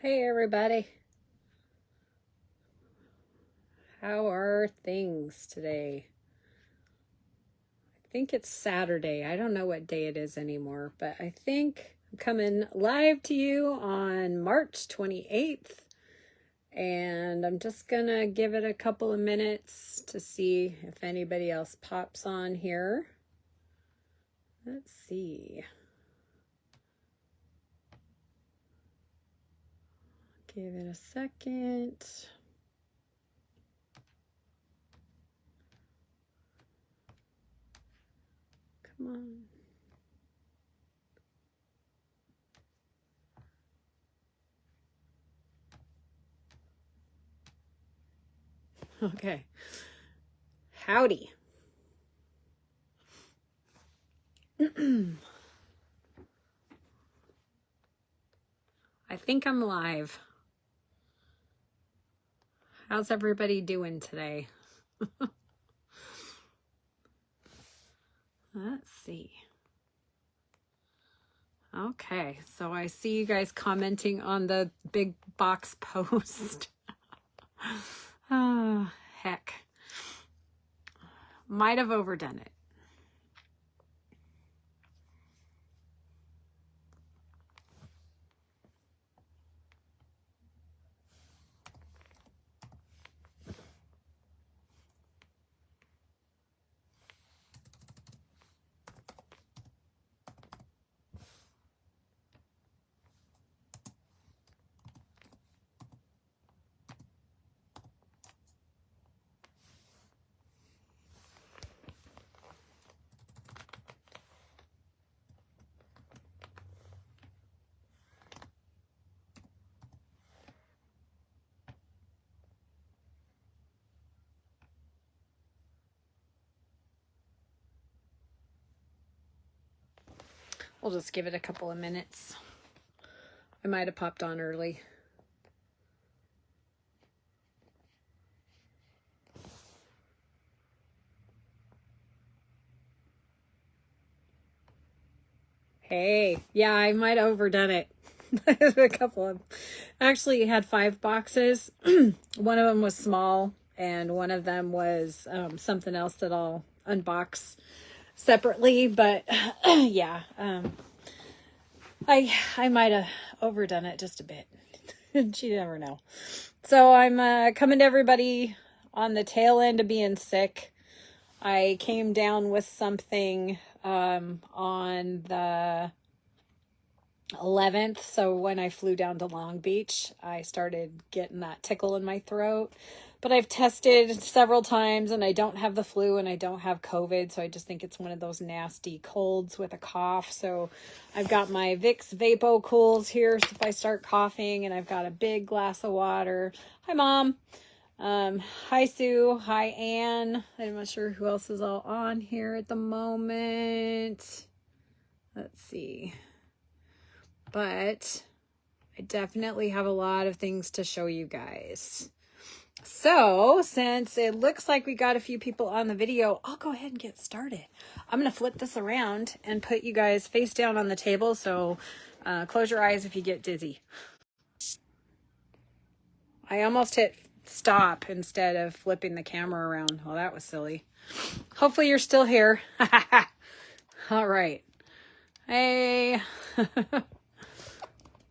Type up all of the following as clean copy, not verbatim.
Hey everybody. How are things today? I think it's Saturday. I don't know what day it is anymore, but I think I'm coming live to you on March 28th. And I'm just gonna give it a couple of minutes to see if anybody else pops on here. Let's see. Give it a second. Come on. Okay. Howdy. I think I'm live. How's everybody doing today? Let's see. Okay, so I see you guys commenting on the big box post. Oh, heck. Might have overdone it. We'll just give it a couple of minutes. I might have popped on early. Hey, yeah, I might have overdone it. A couple of, actually had 5 boxes. One of them was small and one of them was something else that I'll unbox separately, but yeah, I might have overdone it just a bit. You never know. So I'm coming to everybody on the tail end of being sick. I came down with something on the 11th. So when I flew down to Long Beach, I started getting that tickle in my throat. But I've tested several times and I don't have the flu and I don't have COVID. So I just think it's one of those nasty colds with a cough. So I've got my Vicks Vapo Cools here so if I start coughing, and I've got a big glass of water. Hi, Mom. Hi, Sue. Hi, Anne. I'm not sure who else is all on here at the moment. Let's see. But I definitely have a lot of things to show you guys. So since it looks like we got a few people on the video, I'll go ahead and get started. I'm going to flip this around and put you guys face down on the table. So close your eyes if you get dizzy. I almost hit stop instead of flipping the camera around. Well, that was silly. Hopefully you're still here. All right. Hey.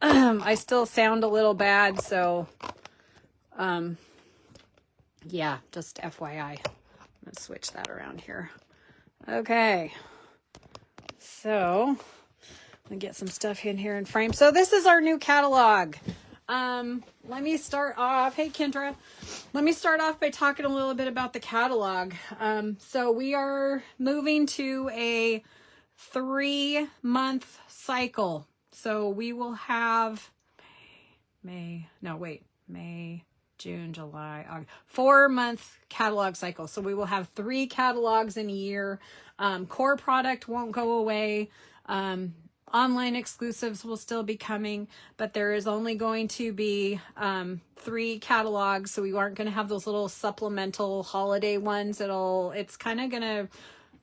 I still sound a little bad, so yeah, just FYI. Let's switch that around here. Okay. So, let me get some stuff in here in frame. So this is our new catalog. Let me start off. Hey, Kendra. Let me start off by talking a little bit about the catalog. So we are moving to a 3-month cycle. So we will have May, June, July, August, 4-month catalog cycle. So we will have 3 catalogs in a year. Core product won't go away. Online exclusives will still be coming, but there is only going to be 3 catalogs. So we aren't going to have those little supplemental holiday ones. It's kind of going to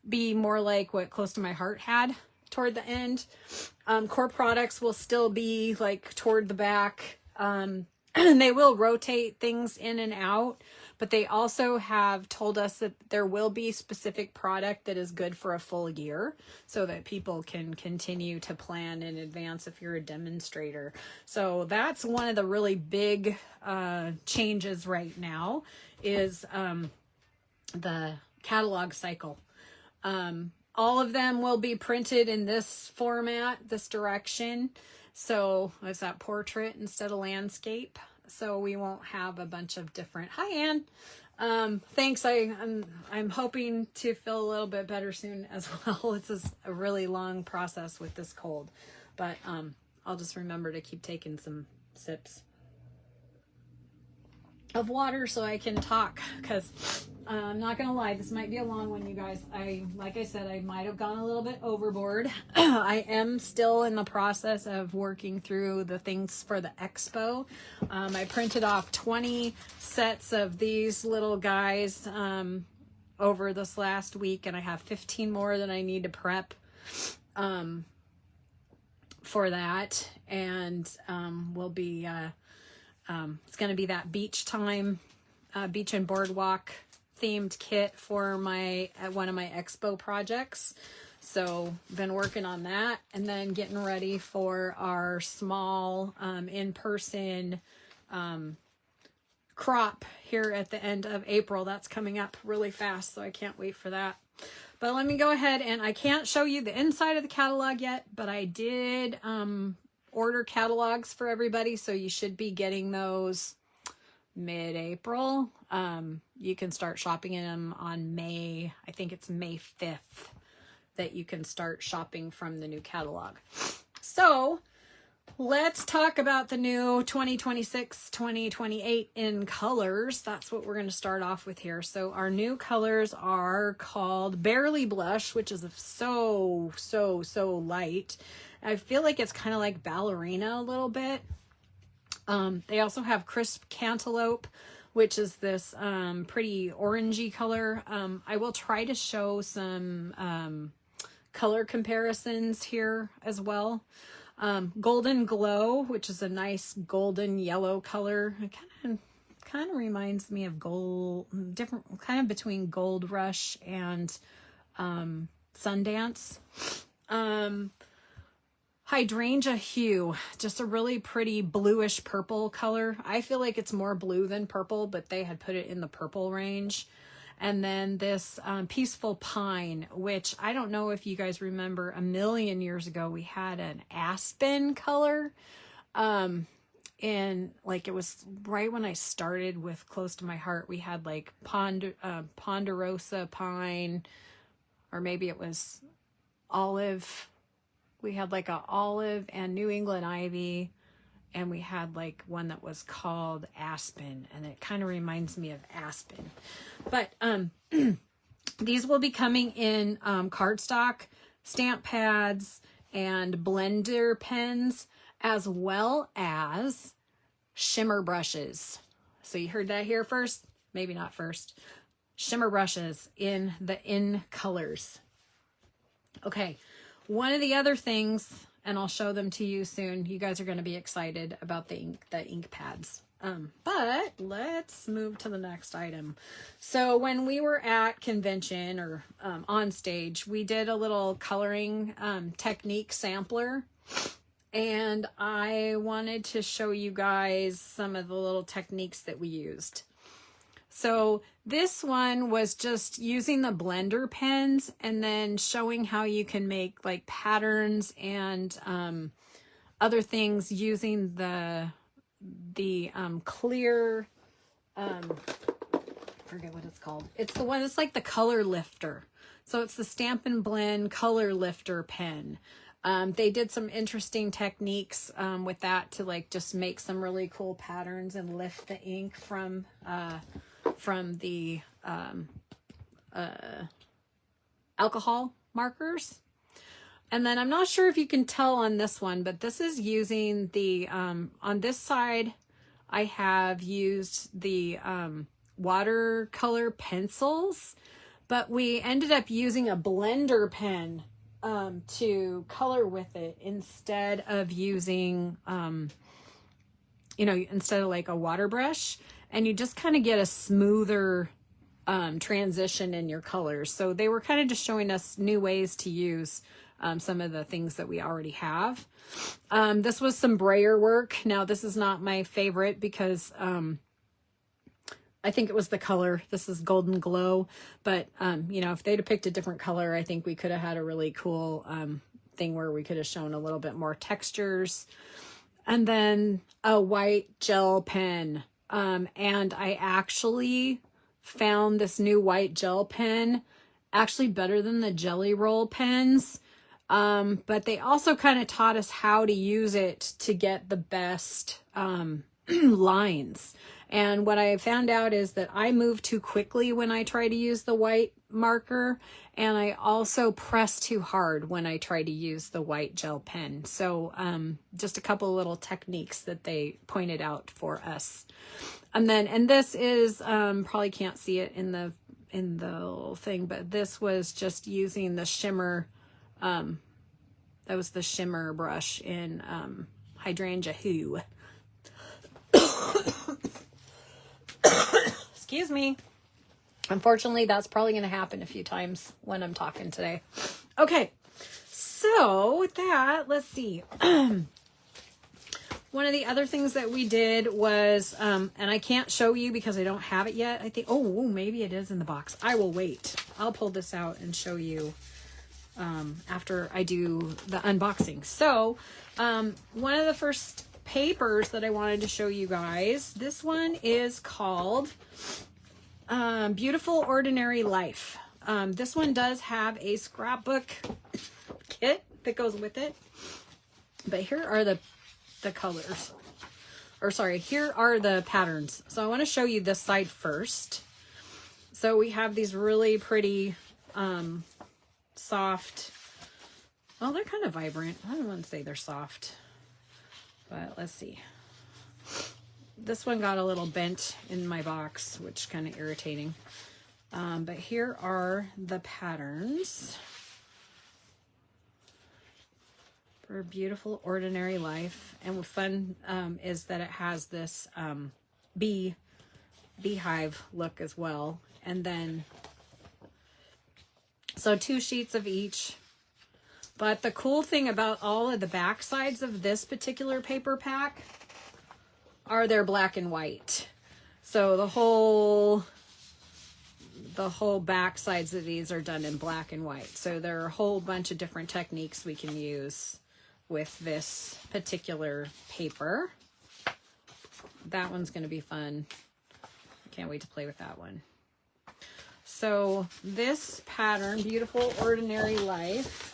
be more like what Close to My Heart had toward the end. Core products will still be like toward the back. They will rotate things in and out, but they also have told us that there will be specific product that is good for a full year so that people can continue to plan in advance if you're a demonstrator. So that's one of the really big changes right now is the catalog cycle. All of them will be printed in this format, this direction. So it's that portrait instead of landscape. So we won't have a bunch of different, hi Ann. Thanks. I'm hoping to feel a little bit better soon as well. It's a really long process with this cold, but I'll just remember to keep taking some sips of water so I can talk, because I'm not gonna lie, this might be a long one, you guys. Like I said, I might have gone a little bit overboard. I am still in the process of working through the things for the expo. I printed off 20 sets of these little guys over this last week, and I have 15 more that I need to prep for that, and we'll be it's going to be that beach time, beach and boardwalk themed kit for one of my expo projects. So been working on that, and then getting ready for our small in-person crop here at the end of April. That's coming up really fast, so I can't wait for that. But let me go ahead, and I can't show you the inside of the catalog yet, but I did order catalogs for everybody, so you should be getting those mid-April. You can start shopping in them on May, I think it's May 5th that you can start shopping from the new catalog. So let's talk about the new 2026-2028 in colors. That's what we're going to start off with here. So our new colors are called Barely Blush, which is so light. I feel like it's kind of like Ballerina a little bit. They also have Crisp Cantaloupe, which is this pretty orangey color. I will try to show some color comparisons here as well. Golden Glow, which is a nice golden yellow color. It kind of reminds me of gold, different, kind of between Gold Rush and Sundance. Hydrangea Hue, just a really pretty bluish purple color. I feel like it's more blue than purple, but they had put it in the purple range. And then this Peaceful Pine, which I don't know if you guys remember, a million years ago we had an aspen color. And like it was right when I started with Close to My Heart, we had like Ponderosa Pine, or maybe it was olive. We had like a olive and New England ivy, and we had like one that was called Aspen, and it kind of reminds me of Aspen. But these will be coming in cardstock, stamp pads, and blender pens, as well as shimmer brushes. So you heard that here first, maybe not first. Shimmer brushes in the in colors. Okay. One of the other things, and I'll show them to you soon, you guys are going to be excited about the ink pads. But let's move to the next item. So when we were at convention or on stage, we did a little coloring technique sampler, and I wanted to show you guys some of the little techniques that we used. So this one was just using the blender pens and then showing how you can make like patterns and other things using the clear, forget what it's called. It's the one, it's like the color lifter. So it's the Stampin' Blend color lifter pen. They did some interesting techniques with that to like just make some really cool patterns and lift the ink from the alcohol markers. And then I'm not sure if you can tell on this one, but this is using the, on this side, I have used the watercolor pencils, but we ended up using a blender pen to color with it instead of using you know, instead of like a water brush, and you just kind of get a smoother transition in your colors. So they were kind of just showing us new ways to use some of the things that we already have. This was some brayer work. Now this is not my favorite because I think it was the color. This is Golden Glow, but you know, if they'd have picked a different color, I think we could have had a really cool thing where we could have shown a little bit more textures. And then a white gel pen. And I actually found this new white gel pen actually better than the Jelly Roll pens. But they also kind of taught us how to use it to get the best lines. And what I found out is that I move too quickly when I try to use the white marker, and I also press too hard when I try to use the white gel pen. So just a couple of little techniques that they pointed out for us. And this is probably can't see it in the little thing, but this was just using the shimmer. That was the shimmer brush in Hydrangea Hue. Excuse me. Unfortunately, that's probably going to happen a few times when I'm talking today. Okay, so with that, let's see. One of the other things that we did was, and I can't show you because I don't have it yet. I think, oh, maybe it is in the box. I will wait. I'll pull this out and show you after I do the unboxing. So, one of the first papers that I wanted to show you guys, this one is called Beautiful Ordinary Life. This one does have a scrapbook kit that goes with it, but here are the colors, or sorry, here are the patterns. So I want to show you this side first. So we have these really pretty soft, well, they're kind of vibrant. I don't want to say they're soft, but let's see. This one got a little bent in my box, which is kind of irritating. But here are the patterns for Beautiful Ordinary Life. And what's fun is that it has this beehive look as well. And then, so 2 sheets of each. But the cool thing about all of the back sides of this particular paper pack are they're black and white. So the whole back sides of these are done in black and white. So there are a whole bunch of different techniques we can use with this particular paper. That one's going to be fun. Can't wait to play with that one. So this pattern, Beautiful Ordinary Life,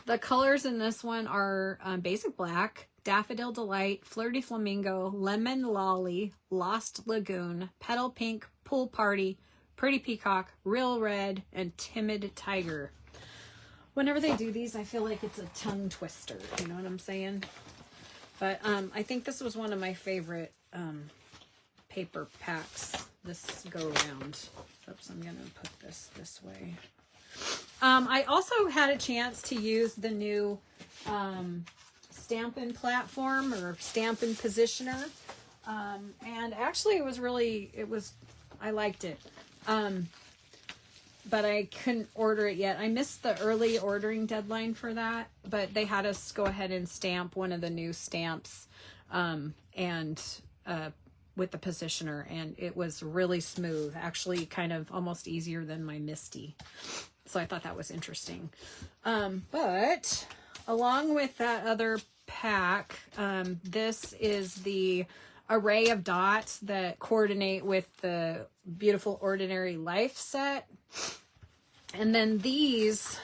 the colors in this one are basic black, Daffodil Delight, Flirty Flamingo, Lemon Lolly, Lost Lagoon, Petal Pink, Pool Party, Pretty Peacock, Real Red, and Timid Tiger. Whenever they do these, I feel like it's a tongue twister. You know what I'm saying? But I think this was one of my favorite paper packs this go around. Oops, I'm going to put this way. I also had a chance to use the new Stampin' platform or Stampin' positioner. And actually I liked it. But I couldn't order it yet. I missed the early ordering deadline for that, but they had us go ahead and stamp one of the new stamps with the positioner, and it was really smooth, actually kind of almost easier than my Misty. So I thought that was interesting. But along with that other pack, this is the array of dots that coordinate with the Beautiful Ordinary Life set. And then these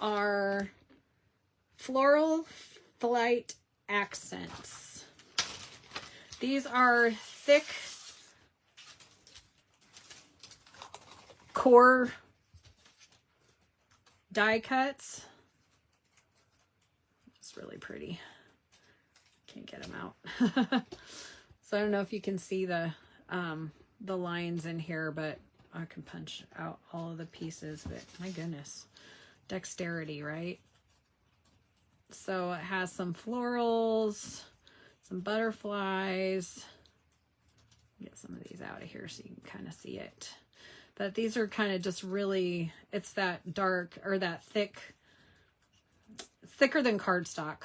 are Floral Flight Accents. These are thick core die cuts. It's really pretty. Can't get them out. So I don't know if you can see the lines in here, but I can punch out all of the pieces. But my goodness, dexterity, right? So it has some florals, some butterflies. Get some of these out of here so you can kind of see it. But these are kind of just really, it's that dark or that thick, it's thicker than cardstock.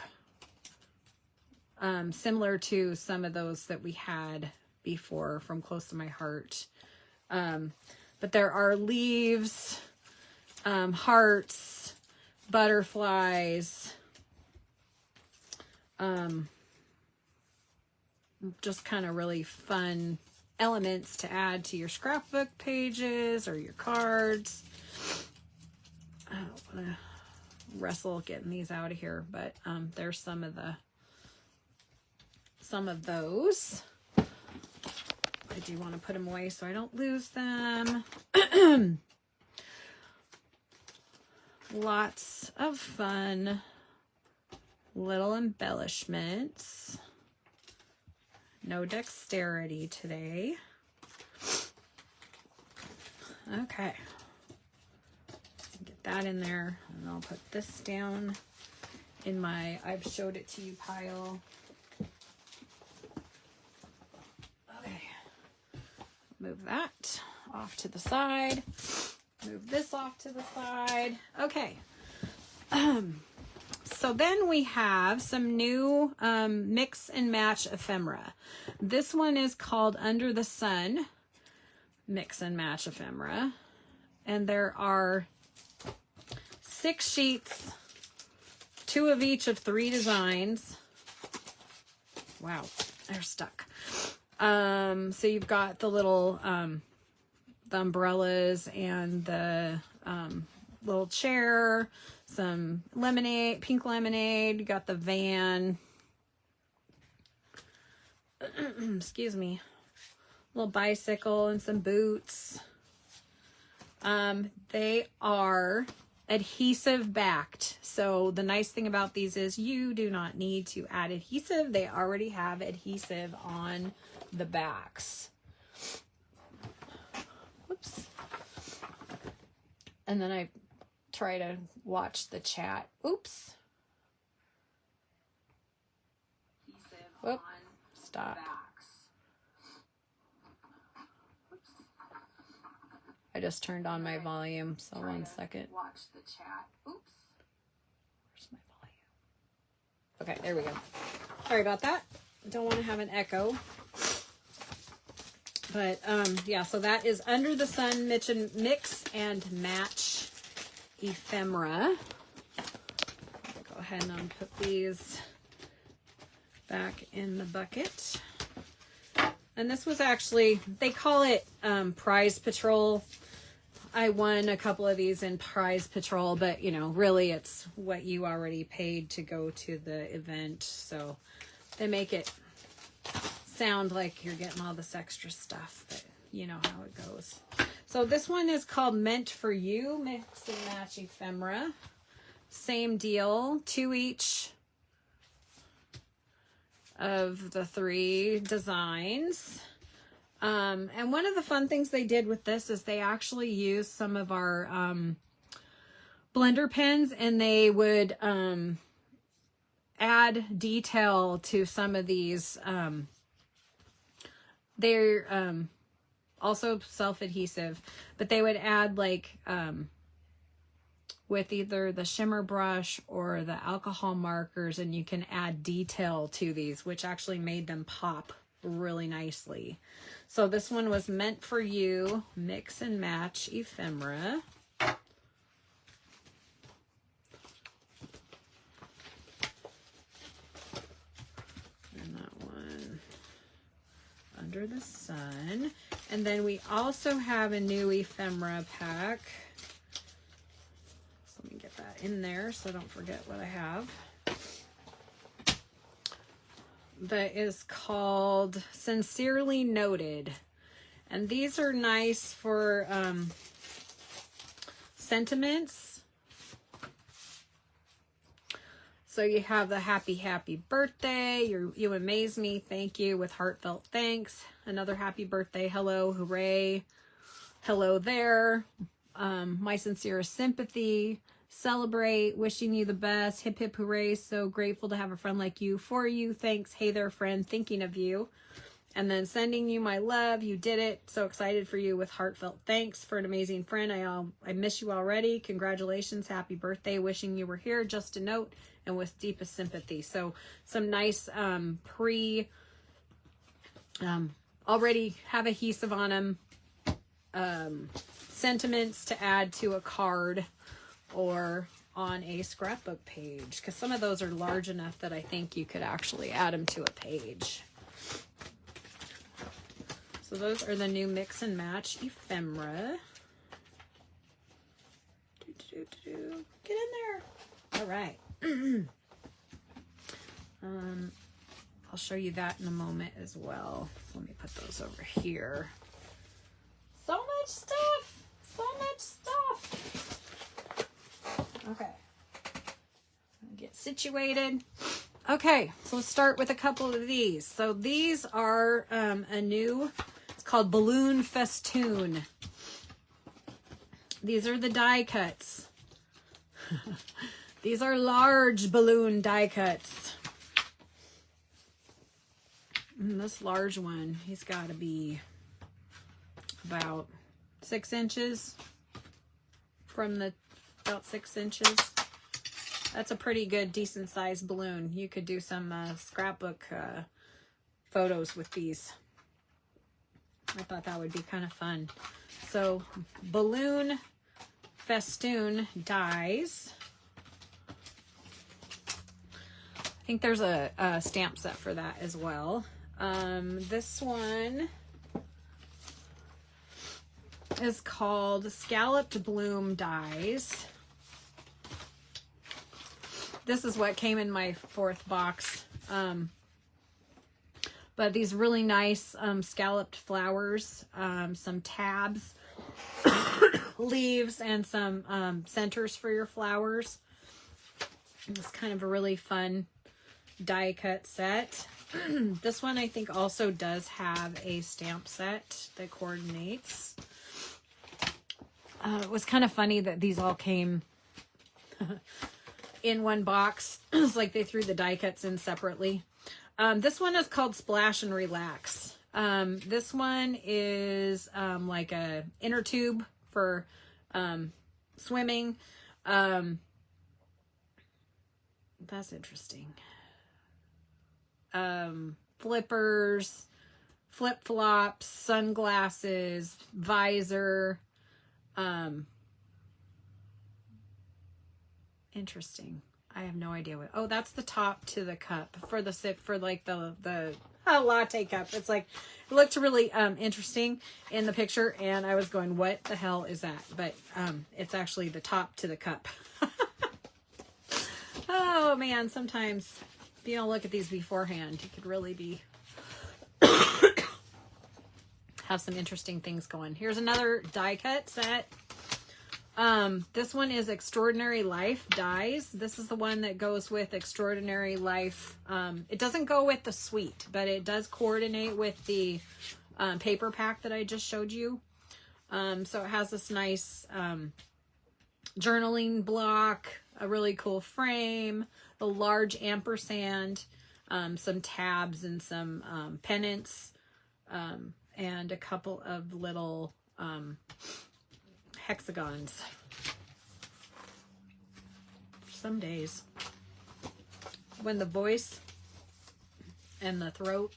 Similar to some of those that we had before from Close to My Heart. But there are leaves, hearts, butterflies, just kind of really fun elements to add to your scrapbook pages or your cards. I don't want to wrestle getting these out of here, but there's some of those. I do want to put them away so I don't lose them. Lots of fun little embellishments. No dexterity today. Okay. Get that in there. And I'll put this down in my I've showed it to you pile. Okay. Move that off to the side. Move this off to the side. Okay. So then we have some new mix and match ephemera. This one is called Under the Sun Mix and Match Ephemera. And there are 6 sheets, 2 of each of 3 designs. Wow, they're stuck. So you've got the little, the umbrellas and the little chair, some lemonade, pink lemonade. You got the van. Excuse me. Little bicycle and some boots. They are adhesive backed. So the nice thing about these is you do not need to add adhesive. They already have adhesive on the backs. Whoops. And then I try to watch the chat. Oops. Whoop. Stop. Oops. I just turned on my volume, so 1 second. Watch the chat. Oops. Where's my volume? Okay, there we go. Sorry about that. Don't want to have an echo. But yeah, so that is Under the Sun Mix and Match ephemera. Go ahead and put these back in the bucket. And this was actually, they call it Prize Patrol. I won a couple of these in Prize Patrol, but you know, really it's what you already paid to go to the event. So they make it sound like you're getting all this extra stuff, but you know how it goes. So this one is called Meant for You Mix and Match Ephemera. Same deal, 2 each of the 3 designs. And one of the fun things they did with this is they actually used some of our blender pens, and they would add detail to some of these. They're also self-adhesive, but they would add like with either the shimmer brush or the alcohol markers, and you can add detail to these, which actually made them pop really nicely. So this one was Meant for You Mix and Match Ephemera. And that one, Under the Sun. And then we also have a new ephemera pack. So let me get that in there so I don't forget what I have. That is called Sincerely Noted. And these are nice for sentiments. So you have the happy birthday, you amaze me, thank you, with heartfelt thanks. Another happy birthday, hello, hooray, hello there. My sincerest sympathy, celebrate, wishing you the best, hip hip hooray, so grateful to have a friend like you, for you, thanks, hey there friend, thinking of you. And then sending you my love, you did it, so excited for you with heartfelt thanks for an amazing friend. I miss you already, congratulations, happy birthday, wishing you were here, just a note, and with deepest sympathy. So some nice already have adhesive on them, sentiments to add to a card or on a scrapbook page, because some of those are large enough that I think you could actually add them to a page. So those are the new Mix and Match ephemera. Get in there. All right. I'll show you that in a moment as well. Let me put those over here. So much stuff. So much stuff. Okay. Get situated. Okay, so let's start with a couple of these. So these are a new, it's called Balloon Festoon. These are the die cuts. These are large balloon die cuts. And this large one, he's got to be about 6 inches from the, about 6 inches. That's a pretty good, decent sized balloon. You could do some scrapbook photos with these. I thought that would be kind of fun. So, Balloon Festoon dies. I think there's a stamp set for that as well. This one is called Scalloped Bloom Dies. This is what came in my 4th box. But these really nice scalloped flowers, some tabs, leaves, and some centers for your flowers. It's kind of a really fun die cut set. This one I think also does have a stamp set that coordinates. It was kind of funny that these all came in one box. It's like they threw the die cuts in separately. This one is called Splash and Relax. This one is like a inner tube for swimming. That's interesting. Flippers, flip-flops, sunglasses, visor. Interesting. I have no idea what. Oh, that's the top to the cup for the sip, for like the latte cup. It's like, it looked really interesting in the picture, and I was going, what the hell is that? But it's actually the top to the cup. Oh man, sometimes if you don't look at these beforehand, you could really be have some interesting things going. Here's another die cut set. This one is Extraordinary Life dies. This is the one that goes with Extraordinary Life. It doesn't go with the suite, but it does coordinate with the paper pack that I just showed you. So it has this nice journaling block, a really cool frame, a large ampersand, some tabs and some pennants, and a couple of little hexagons. Some days when the voice and the throat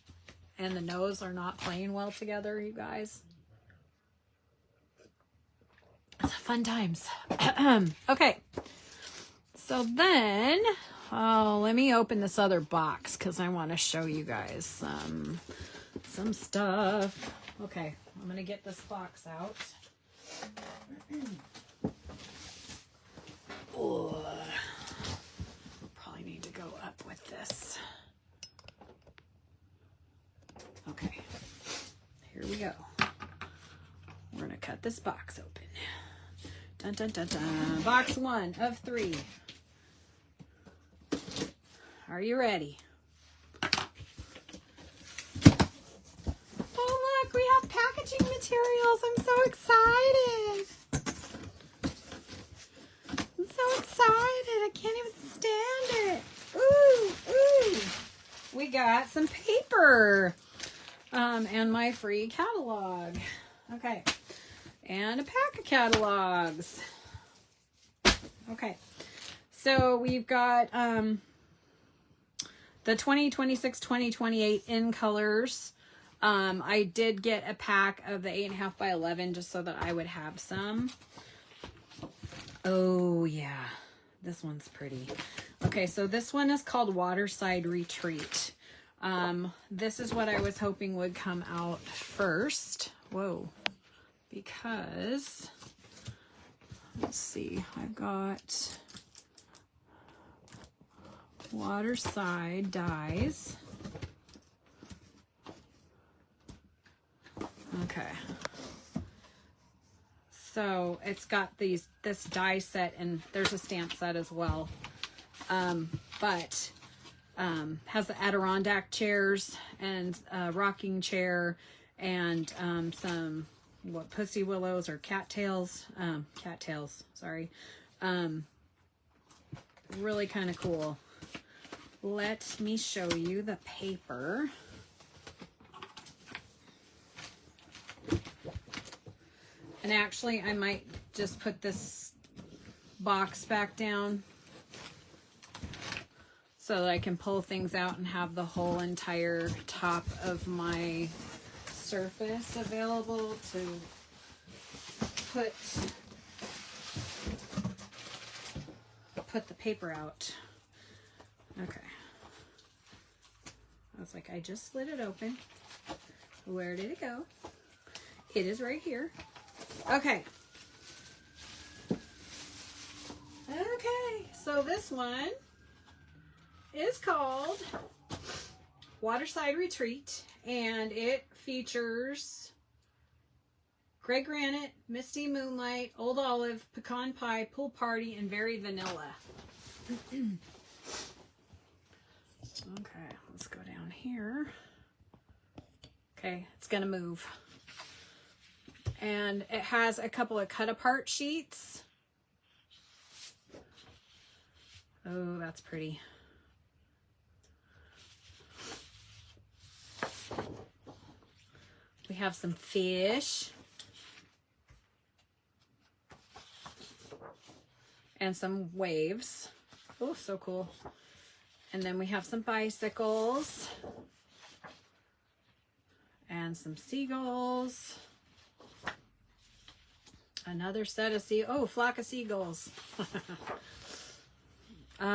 and the nose are not playing well together, you guys. It's fun times. Okay. So then, let me open this other box because I want to show you guys some stuff. Okay, I'm going to get this box out. Oh, probably need to go up with this. Okay, here we go. We're going to cut this box open. Dun, dun, dun, dun. Box 1 of 3. Are you ready? Oh, look, we have packaging materials. I'm so excited. so excited. I can't even stand it. Ooh, ooh. We got some paper and my free catalog. Okay. And a pack of catalogs. Okay. So we've got the 2026, 2028 in colors. I did get a pack of the 8.5 by 11 just so that I would have some. Oh yeah, this one's pretty. Okay, so this one is called Waterside Retreat. This is what I was hoping would come out first. Whoa, because let's see, I've got Waterside dies. Okay. So it's got this die set, and there's a stamp set as well. But has the Adirondack chairs and a rocking chair and some pussy willows or cattails. Sorry. Really kind of cool. Let me show you the paper. And actually, I might just put this box back down so that I can pull things out and have the whole entire top of my surface available to put the paper out. Okay. I was like, I just slid it open. Where did it go? It is right here. Okay. Okay, so this one is called Waterside Retreat, and it features gray granite, misty moonlight, old olive, pecan pie, pool party, and berry vanilla. Okay, let's go down here. Okay, it's gonna move. And it has a couple of cut apart sheets. Oh, that's pretty. We have some fish. And some waves. Oh, so cool. And then we have some bicycles. And some seagulls. Another set of flock of seagulls.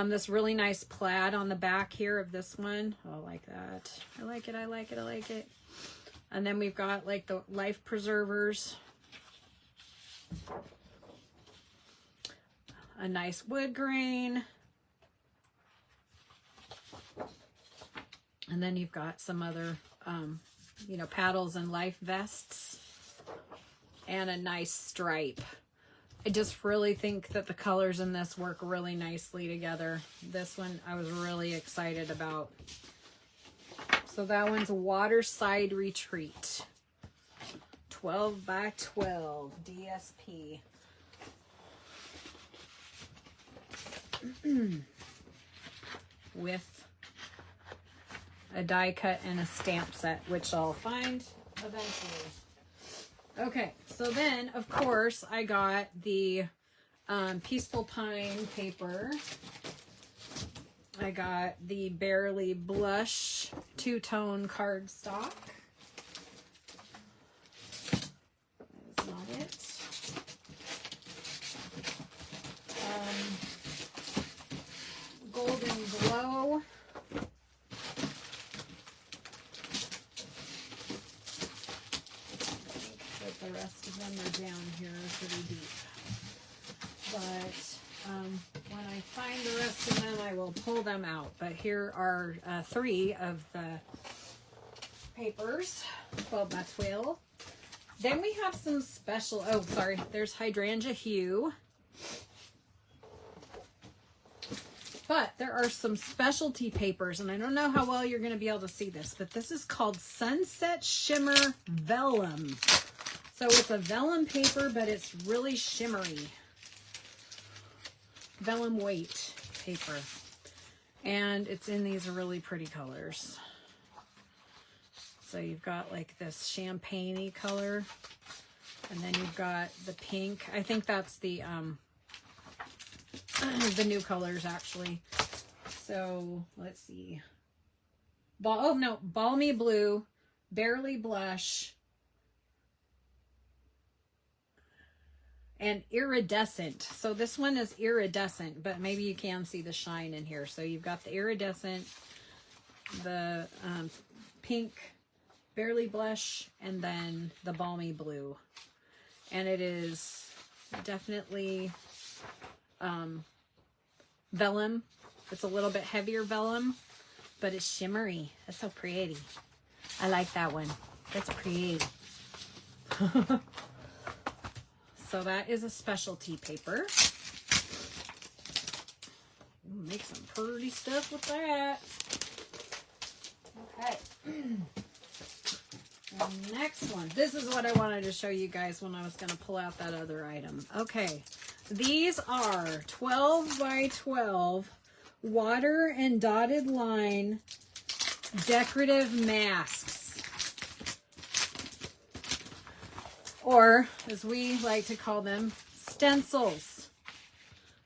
This really nice plaid on the back here of this one. Oh, I like that. I like it, I like it, I like it. And then we've got like the life preservers. A nice wood grain. And then you've got some other, paddles and life vests. And a nice stripe. I just really think that the colors in this work really nicely together. This one I was really excited about. So that one's Waterside Retreat. 12 by 12 DSP. With a die cut and a stamp set, which I'll find eventually. Okay, so then, of course, I got the Peaceful Pine paper. I got the Barely Blush two-tone cardstock. That is not it. Golden Glow. The rest of them are down here pretty deep. But when I find the rest of them, I will pull them out. But here are 3 of the papers, 12 by 12. Then we have some special, there's Hydrangea Hue. But there are some specialty papers, and I don't know how well you're going to be able to see this, but this is called Sunset Shimmer Vellum. So it's a vellum paper, but it's really shimmery. vellum weight paper. And it's in these really pretty colors. So you've got like this champagne-y color. And then you've got the pink. I think that's the new colors actually. So let's see. Balmy blue, barely blush, and iridescent. So this one is iridescent, but maybe you can see the shine in here. So you've got the iridescent, the pink, barely blush, and then the balmy blue. And it is definitely vellum. It's a little bit heavier vellum, but it's shimmery. That's so pretty. I like that one. That's pretty. So that is a specialty paper. Ooh, make some pretty stuff with that. Okay. The next one. This is what I wanted to show you guys when I was going to pull out that other item. Okay. These are 12 by 12 water and dotted line decorative masks, or as we like to call them, stencils.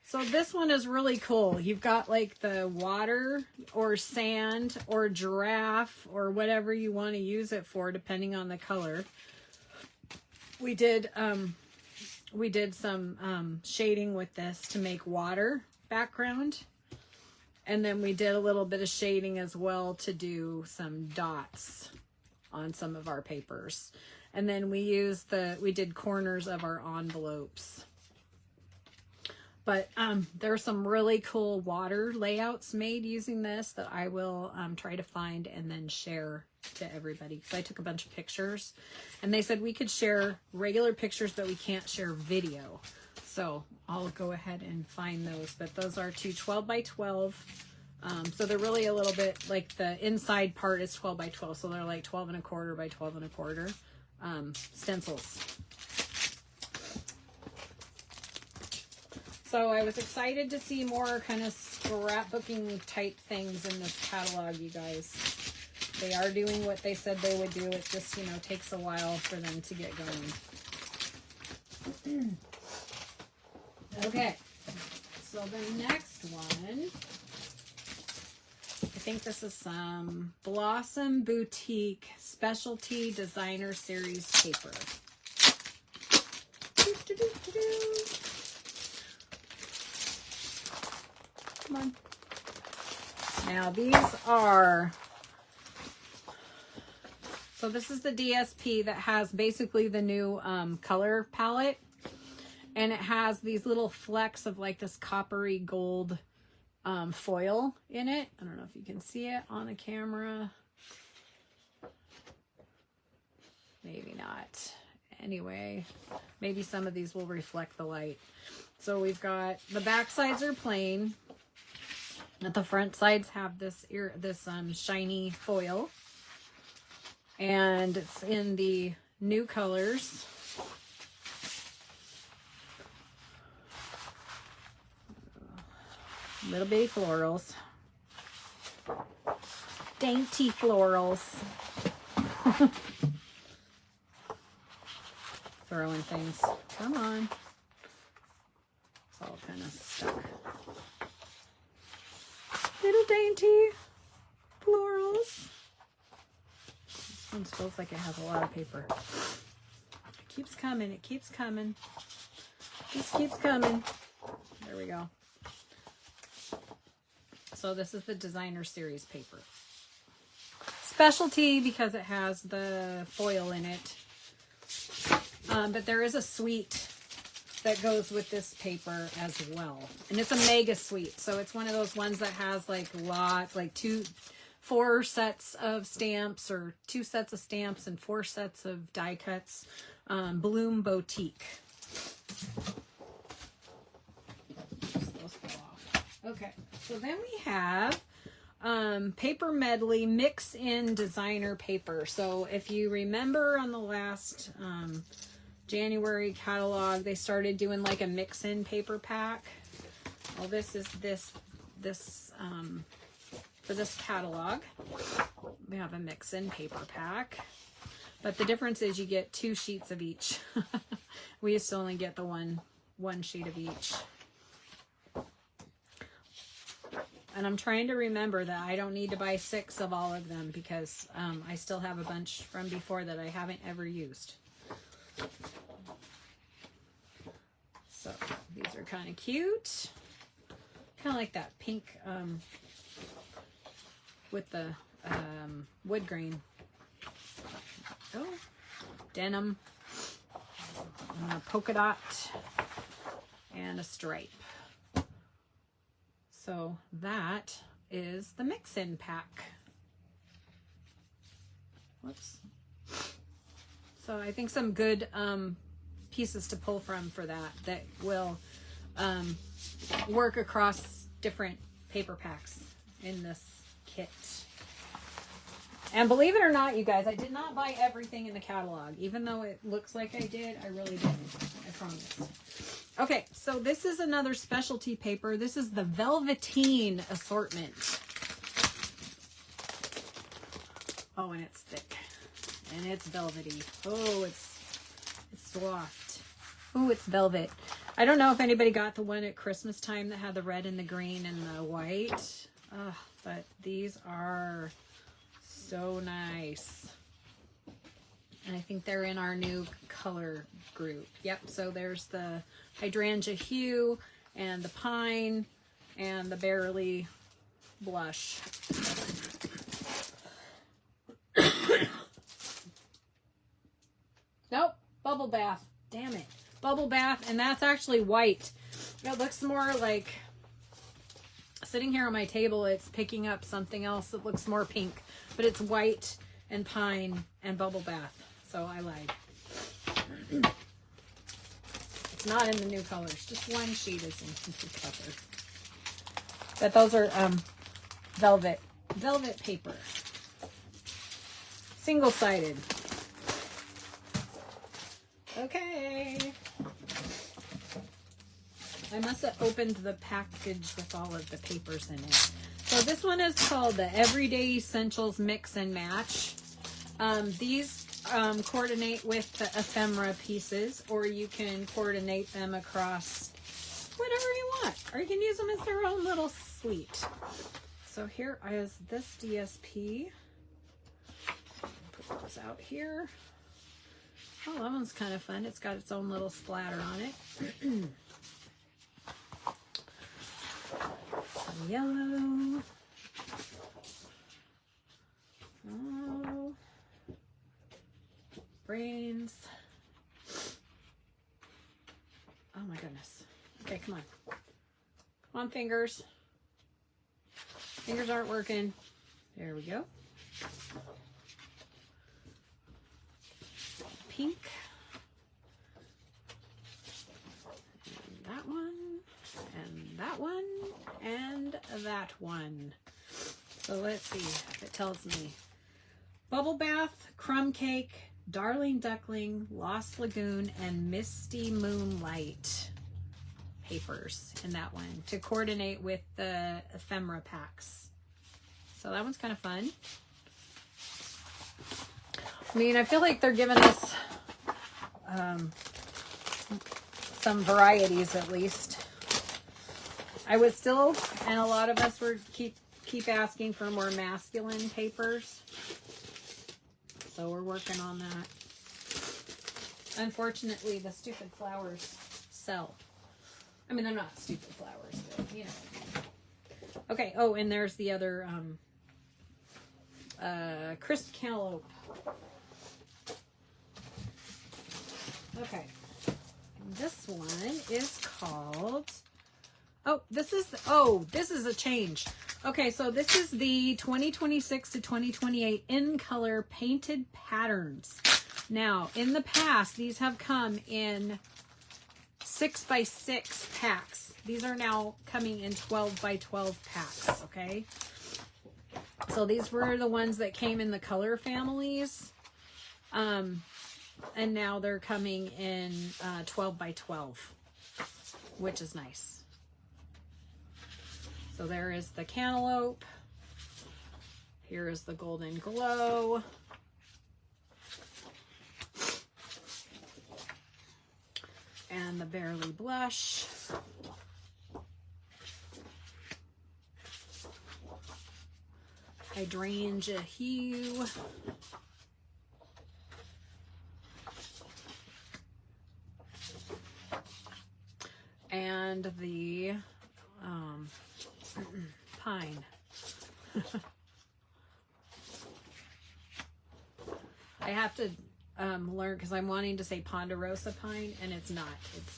So this one is really cool. You've got like the water or sand or giraffe or whatever you want to use it for, depending on the color. We did some shading with this to make water background. And then we did a little bit of shading as well to do some dots on some of our papers. And then we did corners of our envelopes. But there are some really cool water layouts made using this that I will try to find and then share to everybody. Because I took a bunch of pictures. And they said we could share regular pictures, but we can't share video. So I'll go ahead and find those. But those are two 12 by 12. So they're really a little bit like the inside part is 12 by 12. So they're like 12 1/4 by 12 1/4 stencils. So I was excited to see more kind of scrapbooking type things in this catalog, you guys. They are doing what they said they would do. It just, takes a while for them to get going. Okay, so the next one, I think this is some Blossom Boutique Specialty Designer Series paper. Come on. Now these are, so this is the DSP that has basically the new color palette. And it has these little flecks of like this coppery gold foil in it. I don't know if you can see it on the camera. Maybe not. Anyway, maybe some of these will reflect the light. So we've got, the back sides are plain. But the front sides have this shiny foil. And it's in the new colors. Little bitty florals. Dainty florals. Throwing things. Come on. It's all kind of stuck. Little dainty florals. This one feels like it has a lot of paper. It keeps coming. It keeps coming. This keeps coming. There we go. So this is the designer series paper. Specialty because it has the foil in it. But there is a suite that goes with this paper as well. And it's a mega suite. So it's one of those ones that has like lots, like 4 sets of stamps or 2 sets of stamps and 4 sets of die cuts. Bloom Boutique. Okay, so then we have paper medley mix in designer paper. So if you remember on the last January catalog, they started doing like a mix in paper pack. Well, this is for this catalog. We have a mix-in paper pack. But the difference is you get 2 sheets of each. We used to only get the one sheet of each. And I'm trying to remember that I don't need to buy 6 of all of them because I still have a bunch from before that I haven't ever used. So these are kind of cute. Kind of like that pink with the wood grain. Oh, denim, a polka dot, and a stripe. So that is the mix-in pack. Whoops. So I think some good pieces to pull from for that will work across different paper packs in this kit. And believe it or not, you guys, I did not buy everything in the catalog. Even though it looks like I did, I really didn't. I promise. Okay, so this is another specialty paper. This is the Velveteen assortment. Oh, and it's thick. And it's velvety. Oh, it's soft. Oh, it's velvet. I don't know if anybody got the one at Christmas time that had the red and the green and the white. But these are so nice. And I think they're in our new color group. Yep, so there's the hydrangea hue and the pine and the berry blush. Nope, bubble bath. Damn it. Bubble bath, and that's actually white. It looks more like, sitting here on my table, it's picking up something else that looks more pink. But it's white and pine and bubble bath. So I lied. It's not in the new colors. Just one sheet is in the new colors. But those are velvet paper. Single-sided. Okay. I must have opened the package with all of the papers in it. So this one is called the Everyday Essentials Mix and Match. These coordinate with the ephemera pieces, or you can coordinate them across whatever you want, or you can use them as their own little suite. So here is this DSP. Put those out here. Oh, that one's kind of fun. It's got its own little splatter on it. Some yellow. Oh. Brains. Oh my goodness. Okay, come on. Come on, fingers. Fingers aren't working. There we go. Pink. And that one. And that one. And that one. So let's see if it tells me. Bubble Bath, Crumb Cake, Darling Duckling, Lost Lagoon, and Misty Moonlight papers in that one to coordinate with the ephemera packs. So that one's kind of fun. I mean, I feel like they're giving us some varieties at least. I would still, and a lot of us were keep asking for more masculine papers. So we're working on that. Unfortunately, the stupid flowers sell. I mean, they're not stupid flowers, but you know. Okay, oh, and there's the other crisp cantaloupe. Okay. This one is called, this is a change. Okay, so this is the 2026 to 2028 in color painted patterns. Now, in the past, these have come in 6x6 packs. These are now coming in 12x12 packs, okay? So these were the ones that came in the color families. And now they're coming in 12x12, which is nice. So there is the cantaloupe. Here is the golden glow. And the Barely Blush. Hydrangea Hue. And the pine. I have to learn, because I'm wanting to say Ponderosa pine, and it's not. It's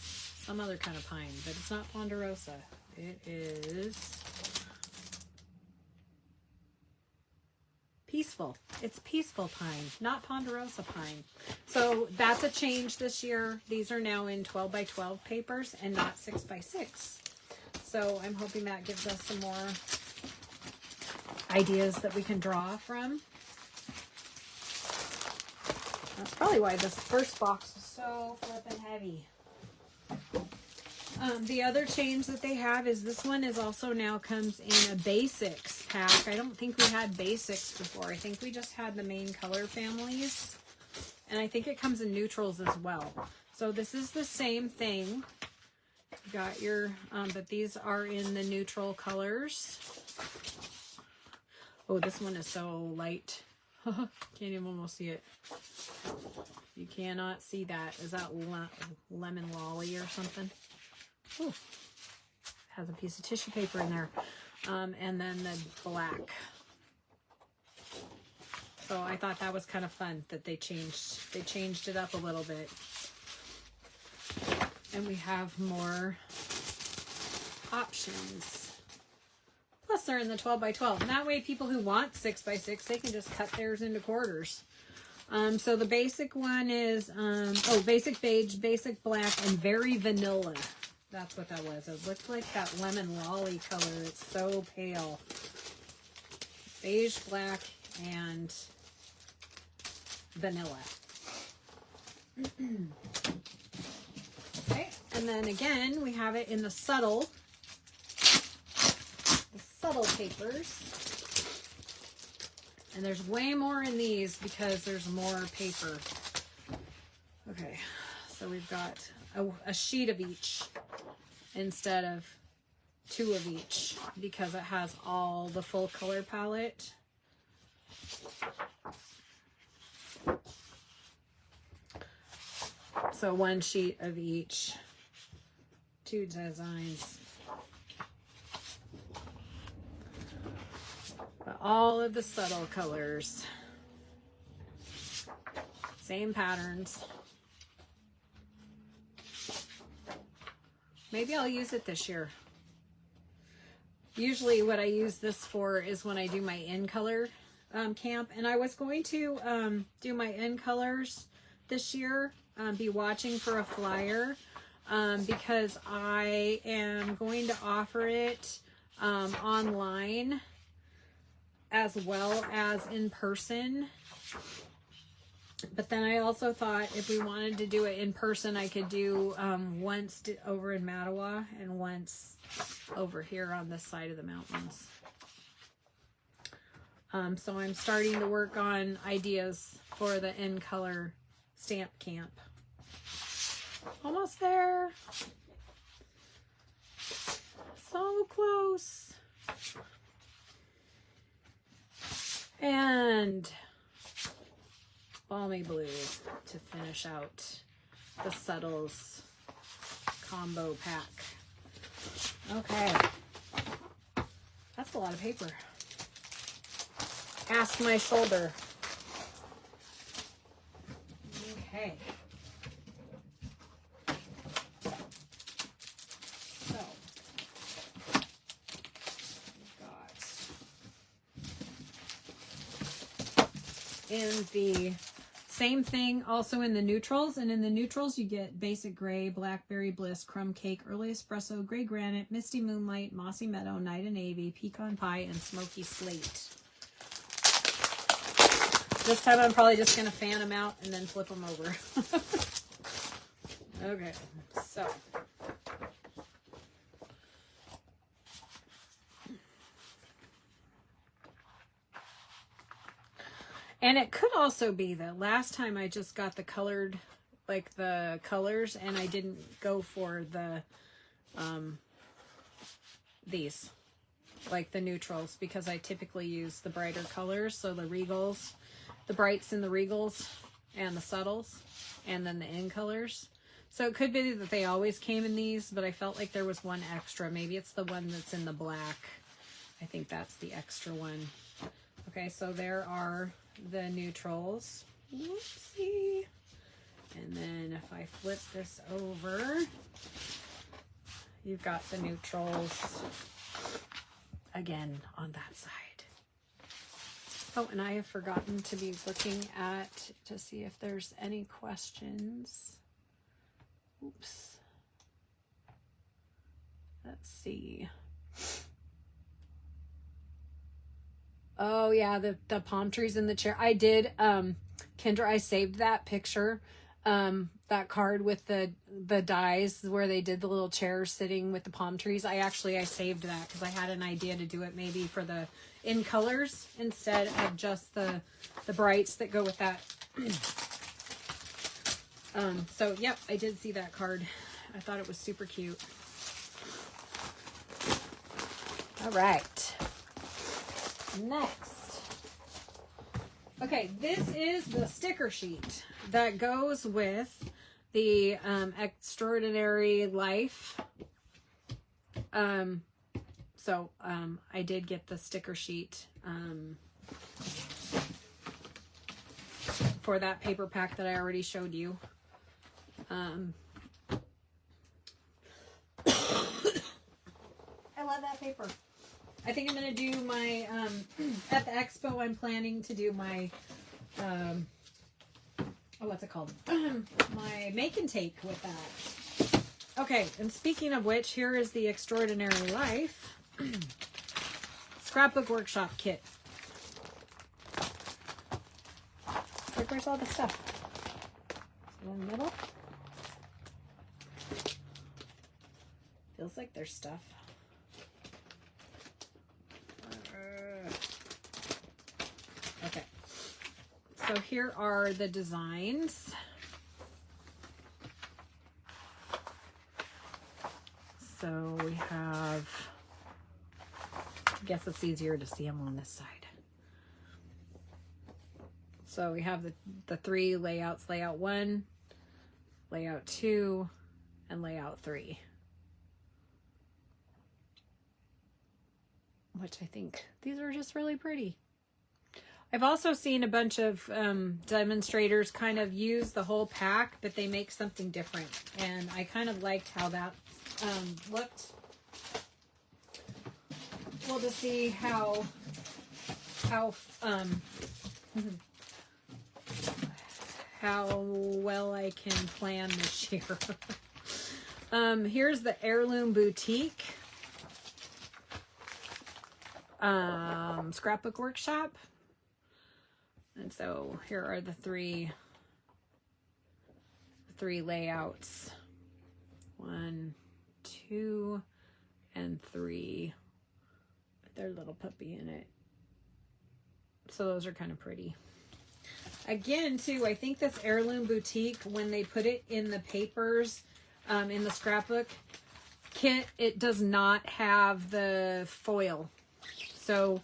some other kind of pine, but it's not Ponderosa. It is Peaceful. It's Peaceful pine, not Ponderosa pine. So that's a change this year. These are now in 12 by 12 papers and not 6 by 6. So I'm hoping that gives us some more ideas that we can draw from. That's probably why this first box is so flippin' heavy. The other change that they have is this one is also now comes in a basics pack. I don't think we had basics before. I think we just had the main color families. And I think it comes in neutrals as well. So this is the same thing. You got your, but these are in the neutral colors. Oh, this one is so light. Can't even almost see it. You cannot see that. Is that lemon lolly or something? Ooh, has a piece of tissue paper in there. And then the black. So I thought that was kind of fun that they changed it up a little bit. And we have more options. Plus they're in the 12 by 12. And that way people who want 6 by 6, they can just cut theirs into quarters. So the basic one is, basic beige, basic black, and very vanilla. That's what that was. It looked like that lemon lolly color. It's so pale. Beige, black, and vanilla. Okay, and then again, we have it in the subtle papers. And there's way more in these because there's more paper. Okay, so we've got a sheet of each instead of 2 of each because it has all the full color palette. So 1 sheet of each, 2 designs. But all of the subtle colors, same patterns. Maybe I'll use it this year. Usually what I use this for is when I do my in color camp. And I was going to do my in colors this year, be watching for a flyer because I am going to offer it online as well as in person. But then I also thought if we wanted to do it in person, I could do once over in Mattawa and once over here on this side of the mountains. So I'm starting to work on ideas for the in color stamp camp. Almost there. So close. And Balmy Blue to finish out the subtles combo pack. Okay. That's a lot of paper. Ask my shoulder. Okay. So, we've got in the same thing also in the neutrals, and in the neutrals you get Basic Gray, Blackberry Bliss, Crumb Cake, Early Espresso, Gray Granite, Misty Moonlight, Mossy Meadow, Night and Navy, Pecan Pie, and Smoky Slate. This time I'm probably just going to fan them out and then flip them over. Okay, so And it could also be that last time I just got the colored, like the colors, and I didn't go for the, these, like the neutrals, because I typically use the brighter colors. So the regals, the brights and the regals and the subtles, and then the in colors. So it could be that they always came in these, but I felt like there was one extra. Maybe it's the one that's in the black. I think that's the extra one. Okay, so there are the neutrals. Whoopsie. And then if I flip this over, you've got the neutrals again on that side. Oh, and I have forgotten to be looking at to see if there's any questions. Oops. Let's see. Oh yeah, the palm trees in the chair. I did, Kendra, I saved that picture, that card with the dies where they did the little chairs sitting with the palm trees. I saved that because I had an idea to do it maybe for the in colors instead of just the brights that go with that. So yep, I did see that card. I thought it was super cute. All right. Next. Okay, this is the sticker sheet that goes with the Extraordinary Life. I did get the sticker sheet for that paper pack that I already showed you. I love that paper. I think I'm going to do my, at the expo, I'm planning to do my, what's it called? My make and take with that. Okay, and speaking of which, here is the Extraordinary Life Scrapbook Workshop Kit. Like, where's all the stuff? In the middle? Feels like there's stuff. Okay, so here are the designs. So we have, I guess it's easier to see them on this side. So we have the three layouts, layout 1, layout 2, and layout 3. Which I think these are just really pretty. I've also seen a bunch of demonstrators kind of use the whole pack, but they make something different. And I kind of liked how that looked. We'll just see how well I can plan this year. Here's the Heirloom Boutique Scrapbook Workshop. And so here are the three layouts. 1, 2, and 3. With their little puppy in it. So those are kind of pretty. Again, too, I think this Heirloom Boutique, when they put it in the papers, in the scrapbook kit, it does not have the foil. So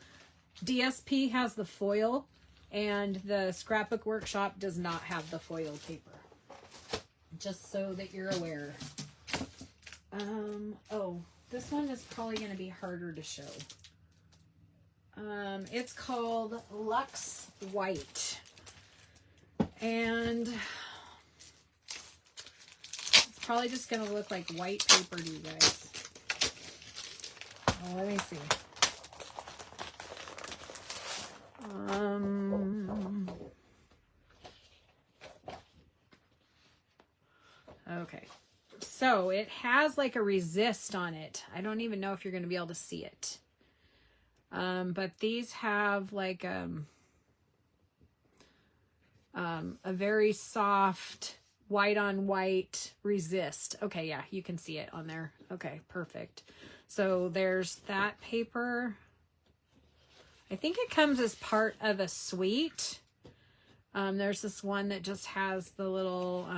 DSP has the foil, and the Scrapbook Workshop does not have the foil paper. Just so that you're aware. Oh, this one is probably going to be harder to show. It's called Luxe White. And it's probably just going to look like white paper to you guys. Let me see. Okay, so it has like a resist on it. I don't even know if you're going to be able to see it. But these have like a very soft white on white resist. Okay, yeah, you can see it on there. Okay, perfect. So there's that paper. I think it comes as part of a suite. There's this one that just has the little,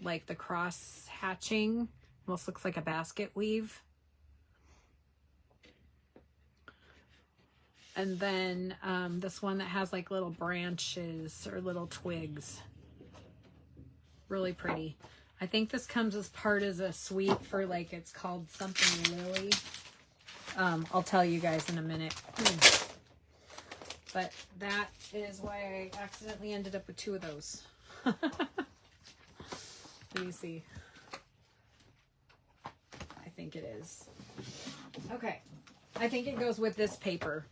like the cross hatching. Almost looks like a basket weave. And then this one that has like little branches or little twigs. Really pretty. I think this comes as part as a suite for like, it's called something Lily. I'll tell you guys in a minute. But that is why I accidentally ended up with 2 of those. Let me see. I think it is. Okay. I think it goes with this paper.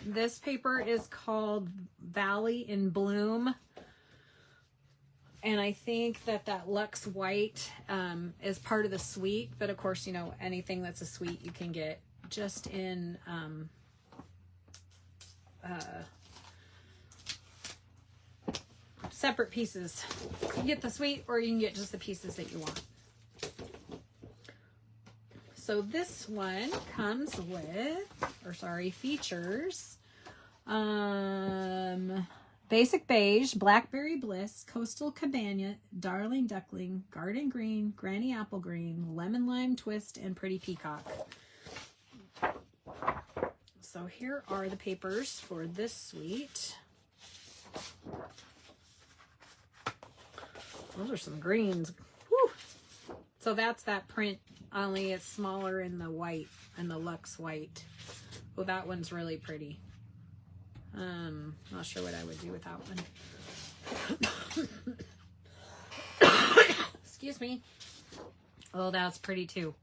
This paper is called Valley in Bloom. And I think that that Luxe White is part of the suite. But of course, you know, anything that's a suite you can get just in separate pieces. You can get the suite or you can get just the pieces that you want. So this one comes with, features Basic Beige, Blackberry Bliss, Coastal Cabana, Darling Duckling, Garden Green, Granny Apple Green, Lemon Lime Twist, and Pretty Peacock. So here are the papers for this suite. Those are some greens. Whew. So that's that print, only it's smaller in the white, and the Luxe White. Oh, that one's really pretty. Not sure what I would do with that one. Excuse me. Oh, that's pretty too.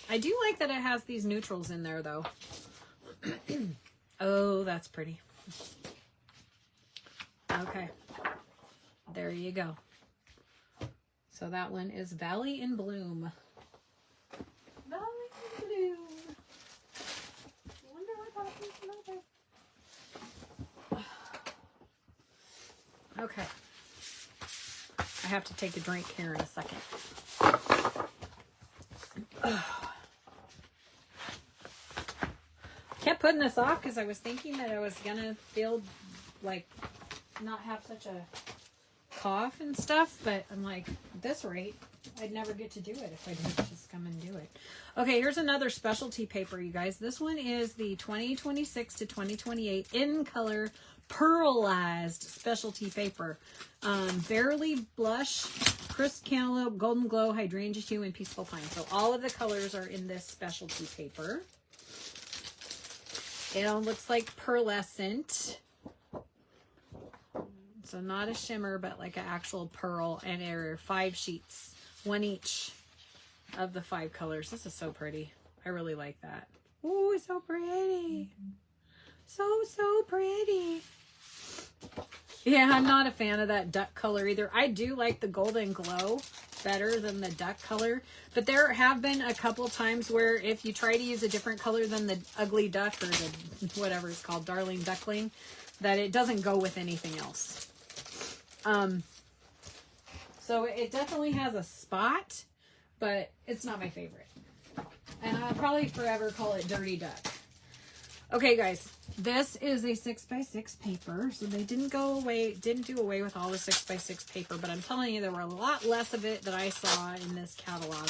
I do like that it has these neutrals in there though. Oh, that's pretty. Okay. There you go. So that one is Valley in Bloom. Valley in Bloom. I wonder what happens to my. Okay. I have to take a drink here in a second. Kept putting this off because I was thinking that I was gonna feel like not have such a cough and stuff, but I'm like, at this rate I'd never get to do it if I didn't just come and do it. Okay, here's another specialty paper, you guys. This one is the 2026 to 2028 in color pearlized specialty paper. Barely Blush, Crisp Cantaloupe, Golden Glow, Hydrangea Hue, and Peaceful Pine. So all of the colors are in this specialty paper. It looks like pearlescent. So not a shimmer, but like an actual pearl. And there are 5 sheets, 1 each of the 5 colors. This is so pretty. I really like that. Oh, it's so pretty. So pretty. Yeah, I'm not a fan of that duck color either. I do like the Golden Glow better than the duck color. But there have been a couple times where if you try to use a different color than the ugly duck or the whatever it's called, Darling Duckling, that it doesn't go with anything else. So it definitely has a spot, but it's not my favorite. And I'll probably forever call it Dirty Duck. Okay, guys, this is a 6x6 paper. So they didn't do away with all the 6x6 paper, but I'm telling you, there were a lot less of it that I saw in this catalog.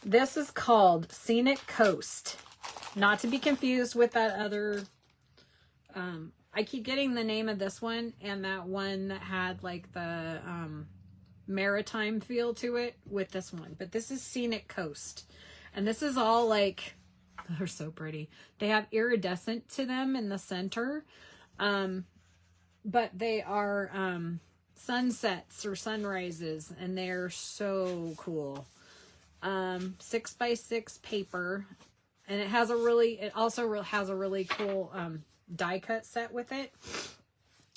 This is called Scenic Coast. Not to be confused with that other, I keep getting the name of this one and that one that had like the maritime feel to it with this one. But this is Scenic Coast. And this is all like, they're so pretty. They have iridescent to them in the center. But they are sunsets or sunrises. And they're so cool. 6x6 paper. And it also has a really cool die cut set with it.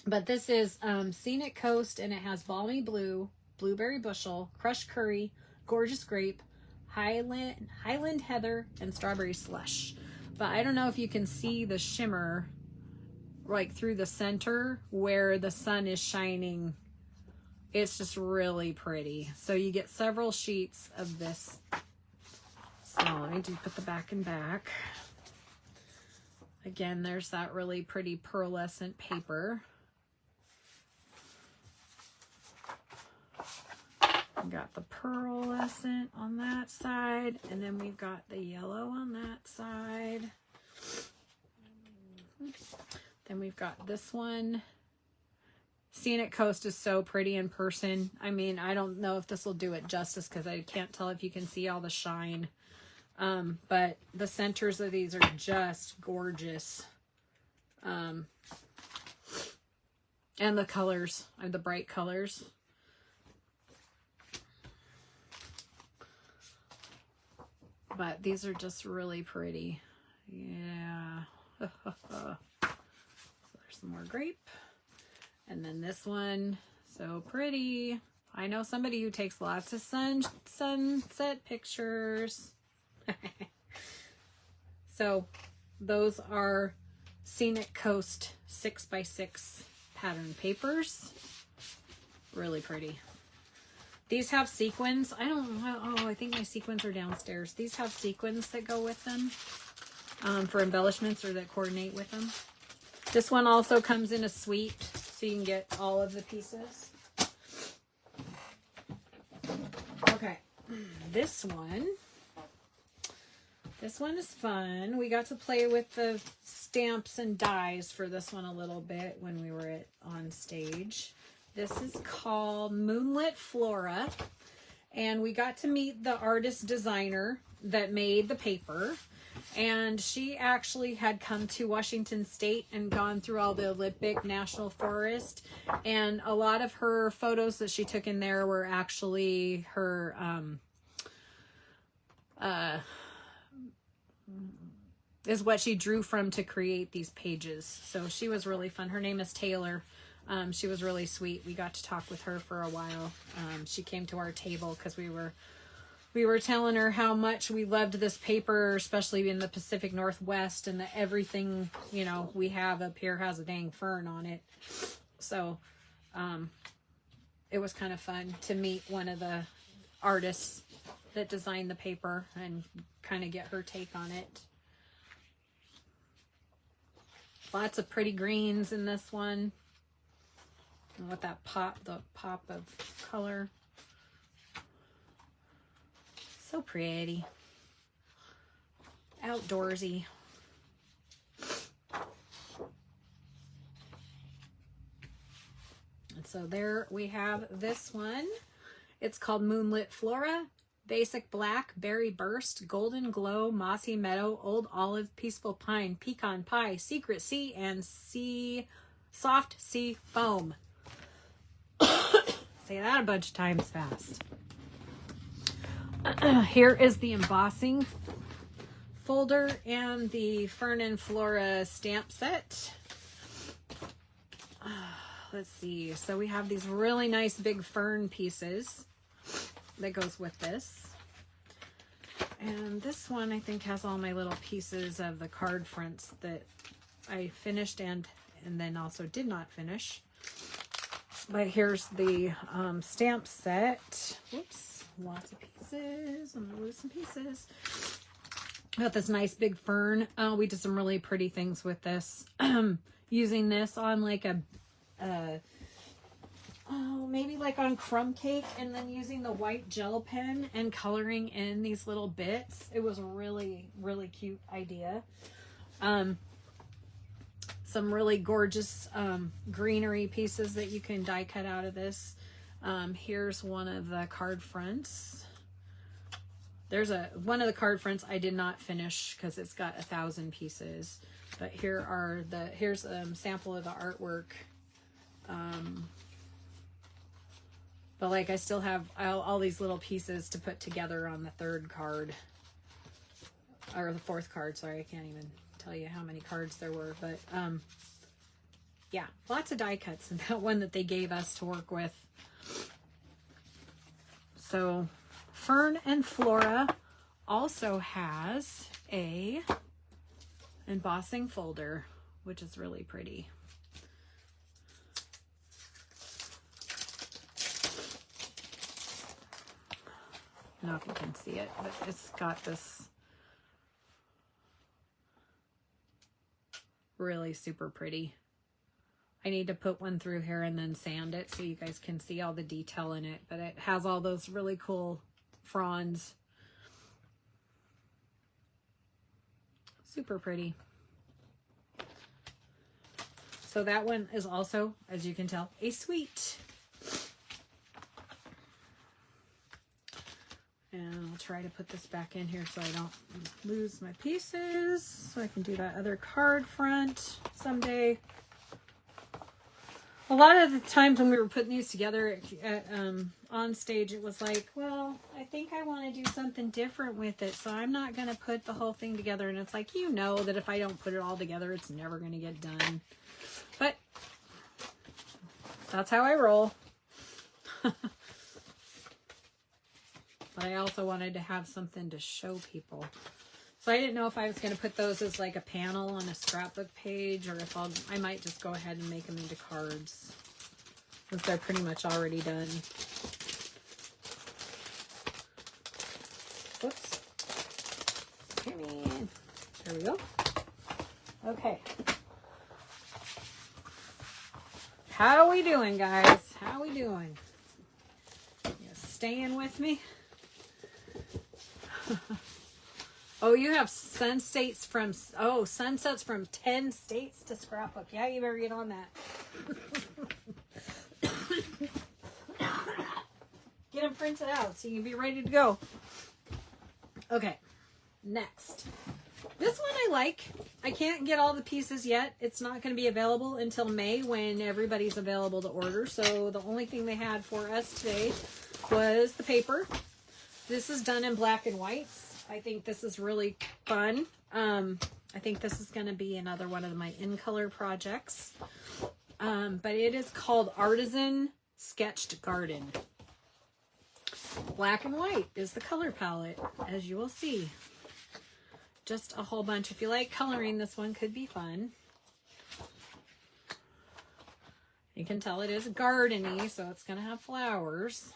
But this is Scenic Coast, and it has Balmy Blue, Blueberry Bushel, Crushed Curry, Gorgeous Grape, Highland Heather, and Strawberry Slush. But I don't know if you can see the shimmer like through the center where the sun is shining. It's just really pretty. So you get several sheets of this. So let me put the back and back. Again, there's that really pretty pearlescent paper. We've got the pearlescent on that side, and then we've got the yellow on that side. Then we've got this one. Scenic Coast is so pretty in person. I mean, I don't know if this will do it justice because I can't tell if you can see all the shine. But the centers of these are just gorgeous. And the colors, the bright colors. But these are just really pretty. Yeah. So there's some more grape. And then this one, so pretty. I know somebody who takes lots of sunset pictures. So those are Scenic Coast 6x6 pattern papers. Really pretty. These have sequins. I don't know. Oh, I think my sequins are downstairs. These have sequins that go with them for embellishments or that coordinate with them. This one also comes in a suite, so you can get all of the pieces. Okay, this one is fun. We got to play with the stamps and dies for this one a little bit when we were on stage. This is called Moonlit Flora, and we got to meet the artist designer that made the paper, and she actually had come to Washington State and gone through all the Olympic National Forest, and a lot of her photos that she took in there were actually her is what she drew from to create these pages. So she was really fun. Her name is Taylor. She was really sweet. We got to talk with her for a while. She came to our table because we were telling her how much we loved this paper, especially in the Pacific Northwest, and that everything, you know, we have up here has a dang fern on it. So it was kind of fun to meet one of the artists that designed the paper and kind of get her take on it. Lots of pretty greens in this one. And with that the pop of color. So pretty. Outdoorsy. And so there we have this one. It's called Moonlit Flora. Basic black, berry burst, golden glow, mossy meadow, old olive, peaceful pine, pecan pie, secret sea, and soft sea foam. Say that a bunch of times fast. Here is the embossing folder and the Fern and Flora stamp set. Let's see. So we have these really nice big fern pieces that goes with this. And this one I think has all my little pieces of the card fronts that I finished and then also did not finish. But here's the stamp set. Whoops, lots of pieces. I'm gonna lose some pieces. Got this nice big fern. We did some really pretty things with this. Using this on like maybe like on crumb cake, and then using the white gel pen and coloring in these little bits. It was a really, really cute idea. Some really gorgeous greenery pieces that you can die cut out of this. Here's one of the card fronts. There's one of the card fronts I did not finish because it's got 1,000 pieces. But here's a sample of the artwork. But like I still have all these little pieces to put together on the third card. Or the fourth card, sorry, I can't even tell you how many cards there were. But yeah, lots of die cuts in that one that they gave us to work with. So Fern and Flora also has a embossing folder, which is really pretty. I don't know if you can see it, but it's got this Really super pretty. I need to put one through here and then sand it so you guys can see all the detail in it. But it has all those really cool fronds. Super pretty. So that one is also, as you can tell, a suite. And I'll try to put this back in here so I don't lose my pieces. So I can do that other card front someday. A lot of the times when we were putting these together on stage, it was like, well, I think I want to do something different with it, so I'm not going to put the whole thing together. And it's like, you know that if I don't put it all together, it's never going to get done. But that's how I roll. But I also wanted to have something to show people. So I didn't know if I was going to put those as like a panel on a scrapbook page, or if I might just go ahead and make them into cards, since they're pretty much already done. Whoops. Come in. There we go. Okay. How are we doing, guys? How are we doing? You staying with me? Oh, you have sunsets from 10 states to scrapbook. Yeah, you better get on that. Get them printed out so you can be ready to go. Okay, next. This one I like. I can't get all the pieces yet. It's not going to be available until May when everybody's available to order. So the only thing they had for us today was the paper. This is done in black and whites. I think this is really fun. I think this is going to be another one of my in-color projects. But it is called Artisan Sketched Garden. Black and white is the color palette, as you will see. Just a whole bunch. If you like coloring, this one could be fun. You can tell it is garden-y, so it's going to have flowers.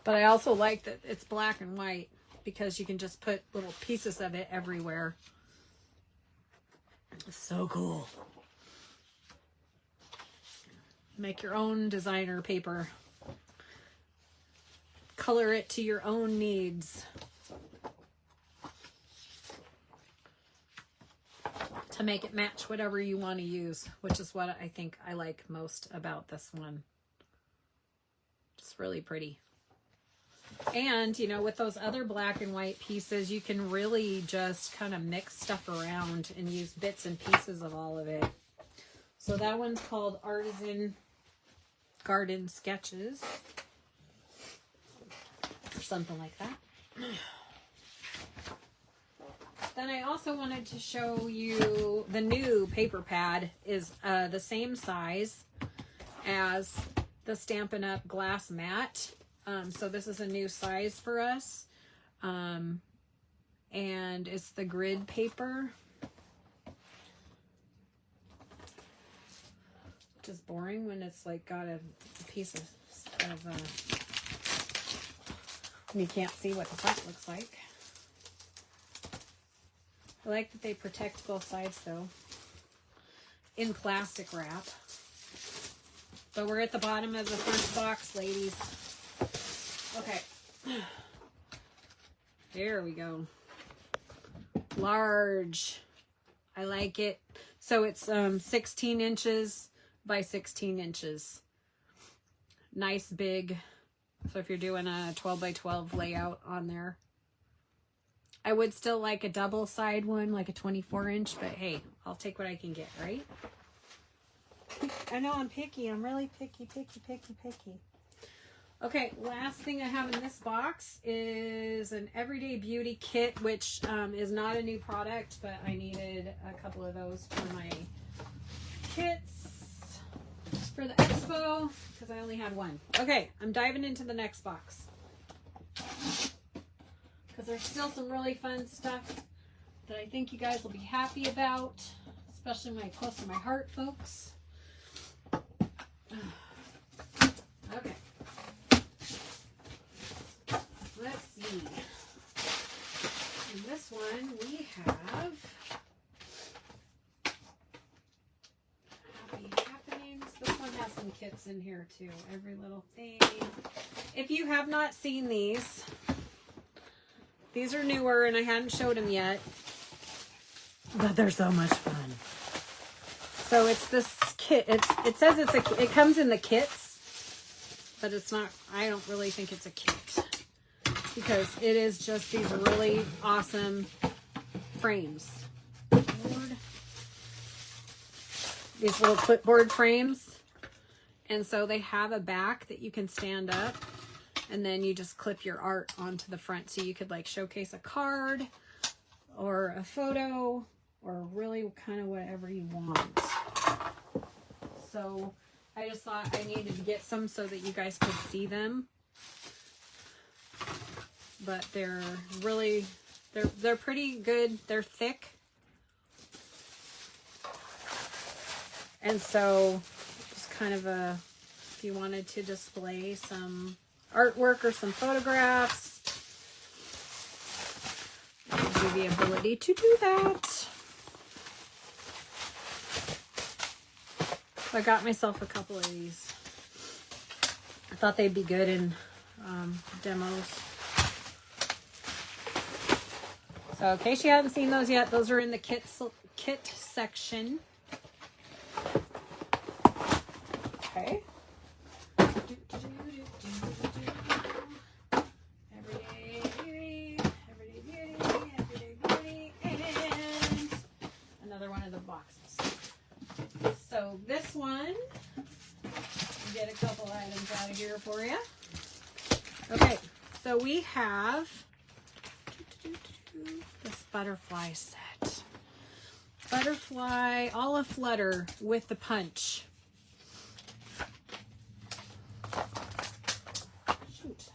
But I also like that it's black and white because you can just put little pieces of it everywhere. It's so cool. Make your own designer paper. Color it to your own needs. To make it match whatever you want to use, which is what I think I like most about this one. Just really pretty. And, you know, with those other black and white pieces, you can really just kind of mix stuff around and use bits and pieces of all of it. So that one's called Artisan Garden Sketches. Or something like that. Then I also wanted to show you the new paper pad is the same size as the Stampin' Up glass mat. So this is a new size for us. And it's the grid paper. Which is boring when it's like got a piece of you can't see what the front looks like. I like that they protect both sides though. In plastic wrap. But we're at the bottom of the first box, ladies. Okay. There we go. Large. I like it. So it's 16 inches by 16 inches. Nice big. So if you're doing a 12 by 12 layout on there. I would still like a double side one, like a 24 inch, but hey, I'll take what I can get, right? I know I'm picky. I'm really picky. Okay, last thing I have in this box is an Everyday Beauty kit, which is not a new product, but I needed a couple of those for my kits for the expo, because I only had one. Okay, I'm diving into the next box. Because there's still some really fun stuff that I think you guys will be happy about, especially when I close to my heart, folks. Okay. Let's see. one we have Happy Happenings. This one has some kits in here too. Every little thing. If you have not seen these are newer and I hadn't showed them yet, but they're so much fun. So it's this kit. It says it comes in the kits, but it's not. I don't really think it's a kit because it is just these really awesome frames. These little clipboard frames, and so they have a back that you can stand up, and then you just clip your art onto the front, so you could like showcase a card or a photo or really kind of whatever you want. So I just thought I needed to get some so that you guys could see them. But they're really, they're pretty good. They're thick. And so just kind of if you wanted to display some artwork or some photographs, it gives you the ability to do that. So I got myself a couple of these. I thought they'd be good in demos. So in case you haven't seen those yet, those are in the kit section. Okay. Everyday beauty, and another one of the boxes. So this one, get a couple items out of here for you. Okay, so we have this butterfly set. Butterfly Olive Flutter with the punch. Shoot.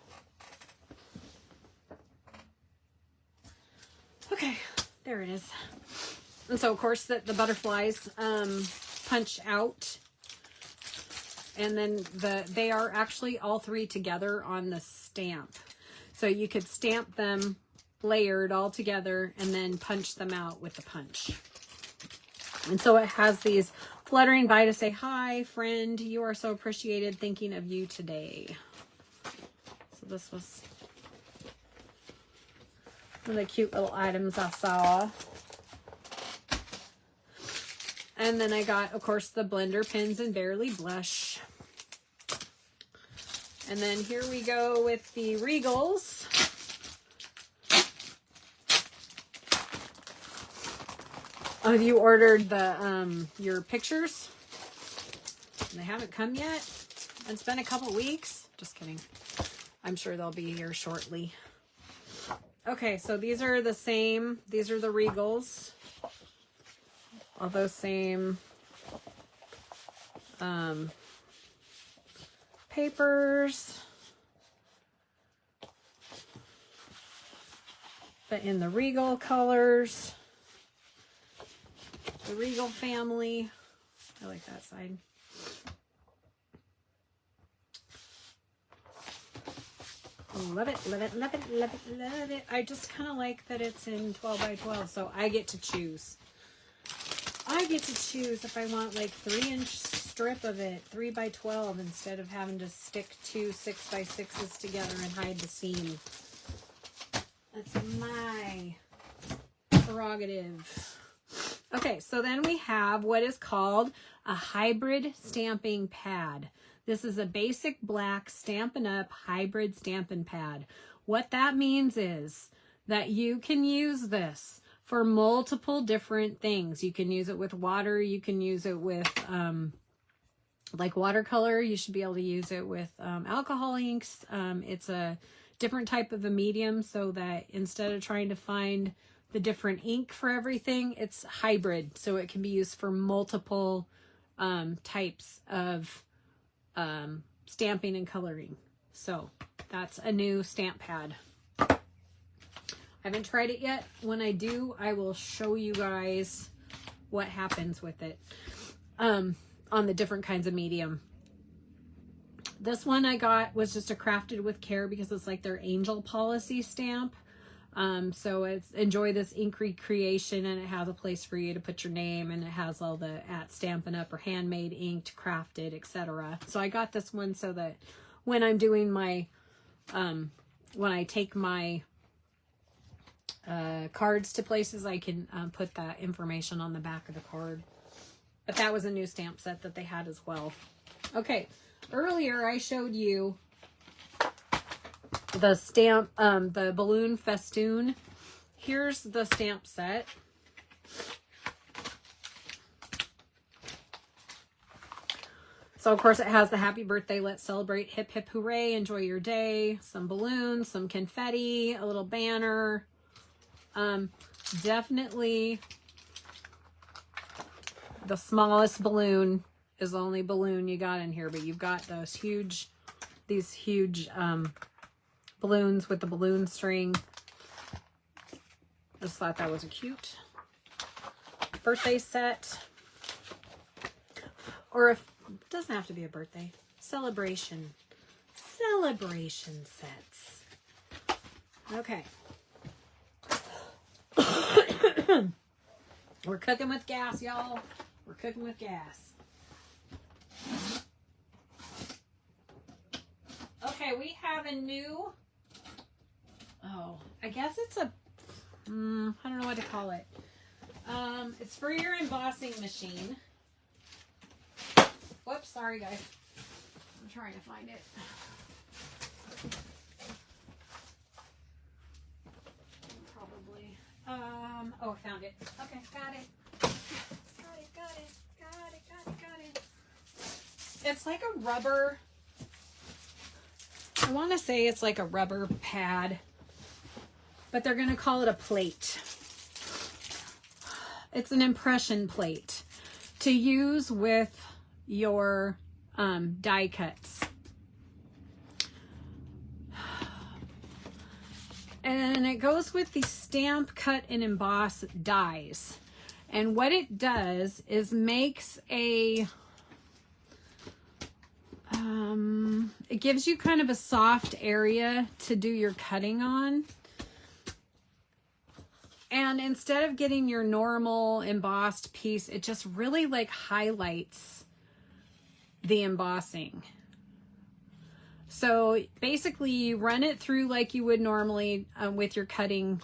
Okay, there it is. And so of course the butterflies punch out, and then they are actually all three together on the stamp. So you could stamp them layered all together and then punch them out with the punch. And so it has these fluttering by to say, hi friend, you are so appreciated, thinking of you today. So this was one of the cute little items I saw. And then I got, of course, the blender pens and Barely Blush. And then here we go with the Regals. Have you ordered the your pictures? They haven't come yet. It's been a couple weeks. Just kidding. I'm sure they'll be here shortly. Okay, so these are the same. These are the Regals. All those same papers, but in the Regal colors. The Regal family. I like that side. Love it, love it, love it, love it, love it. I just kind of like that it's in 12 by 12, so I get to choose. I get to choose if I want like 3-inch strip of it, 3 by 12, instead of having to stick 2 6 by 6s together and hide the seam. That's my prerogative. Okay, so then we have what is called a hybrid stamping pad. This is a basic black Stampin' Up hybrid stamping pad. What that means is that you can use this for multiple different things. You can use it with water. You can use it with like watercolor. You should be able to use it with alcohol inks. It's a different type of a medium, so that instead of trying to find the different ink for everything, it's hybrid. So it can be used for multiple types of stamping and coloring. So that's a new stamp pad. I haven't tried it yet. When I do, I will show you guys what happens with it on the different kinds of medium. This one I got was just a crafted with care because it's like their angel policy stamp. So it's enjoy this ink recreation, and it has a place for you to put your name, and it has all the at Stampin' Up or handmade, inked, crafted, etc. So I got this one so that when I'm doing my, when I take my cards to places, I can put that information on the back of the card. But that was a new stamp set that they had as well. Okay, earlier I showed you the stamp, the balloon festoon. Here's the stamp set. So of course it has the happy birthday, let's celebrate, hip hip hooray, enjoy your day, some balloons, some confetti, a little banner. Definitely the smallest balloon is the only balloon you got in here, but you've got those huge, these huge balloons with the balloon string. Just thought that was a cute birthday set. Or if it doesn't have to be a birthday, celebration sets. Okay. We're cooking with gas, y'all. We're cooking with gas. Okay, we have a new, I guess it's a, I don't know what to call it. It's for your embossing machine. Whoops, sorry guys. I'm trying to find it. Probably. Oh, I found it. Okay, got it. Got it. It's like a rubber, I want to say it's like a rubber pad, but they're going to call it a plate. It's an impression plate to use with your die cuts. And it goes with the Stamp, Cut, and Emboss dies. And what it does is makes a, it gives you kind of a soft area to do your cutting on. And instead of getting your normal embossed piece, it just really like highlights the embossing. So basically you run it through like you would normally with your cutting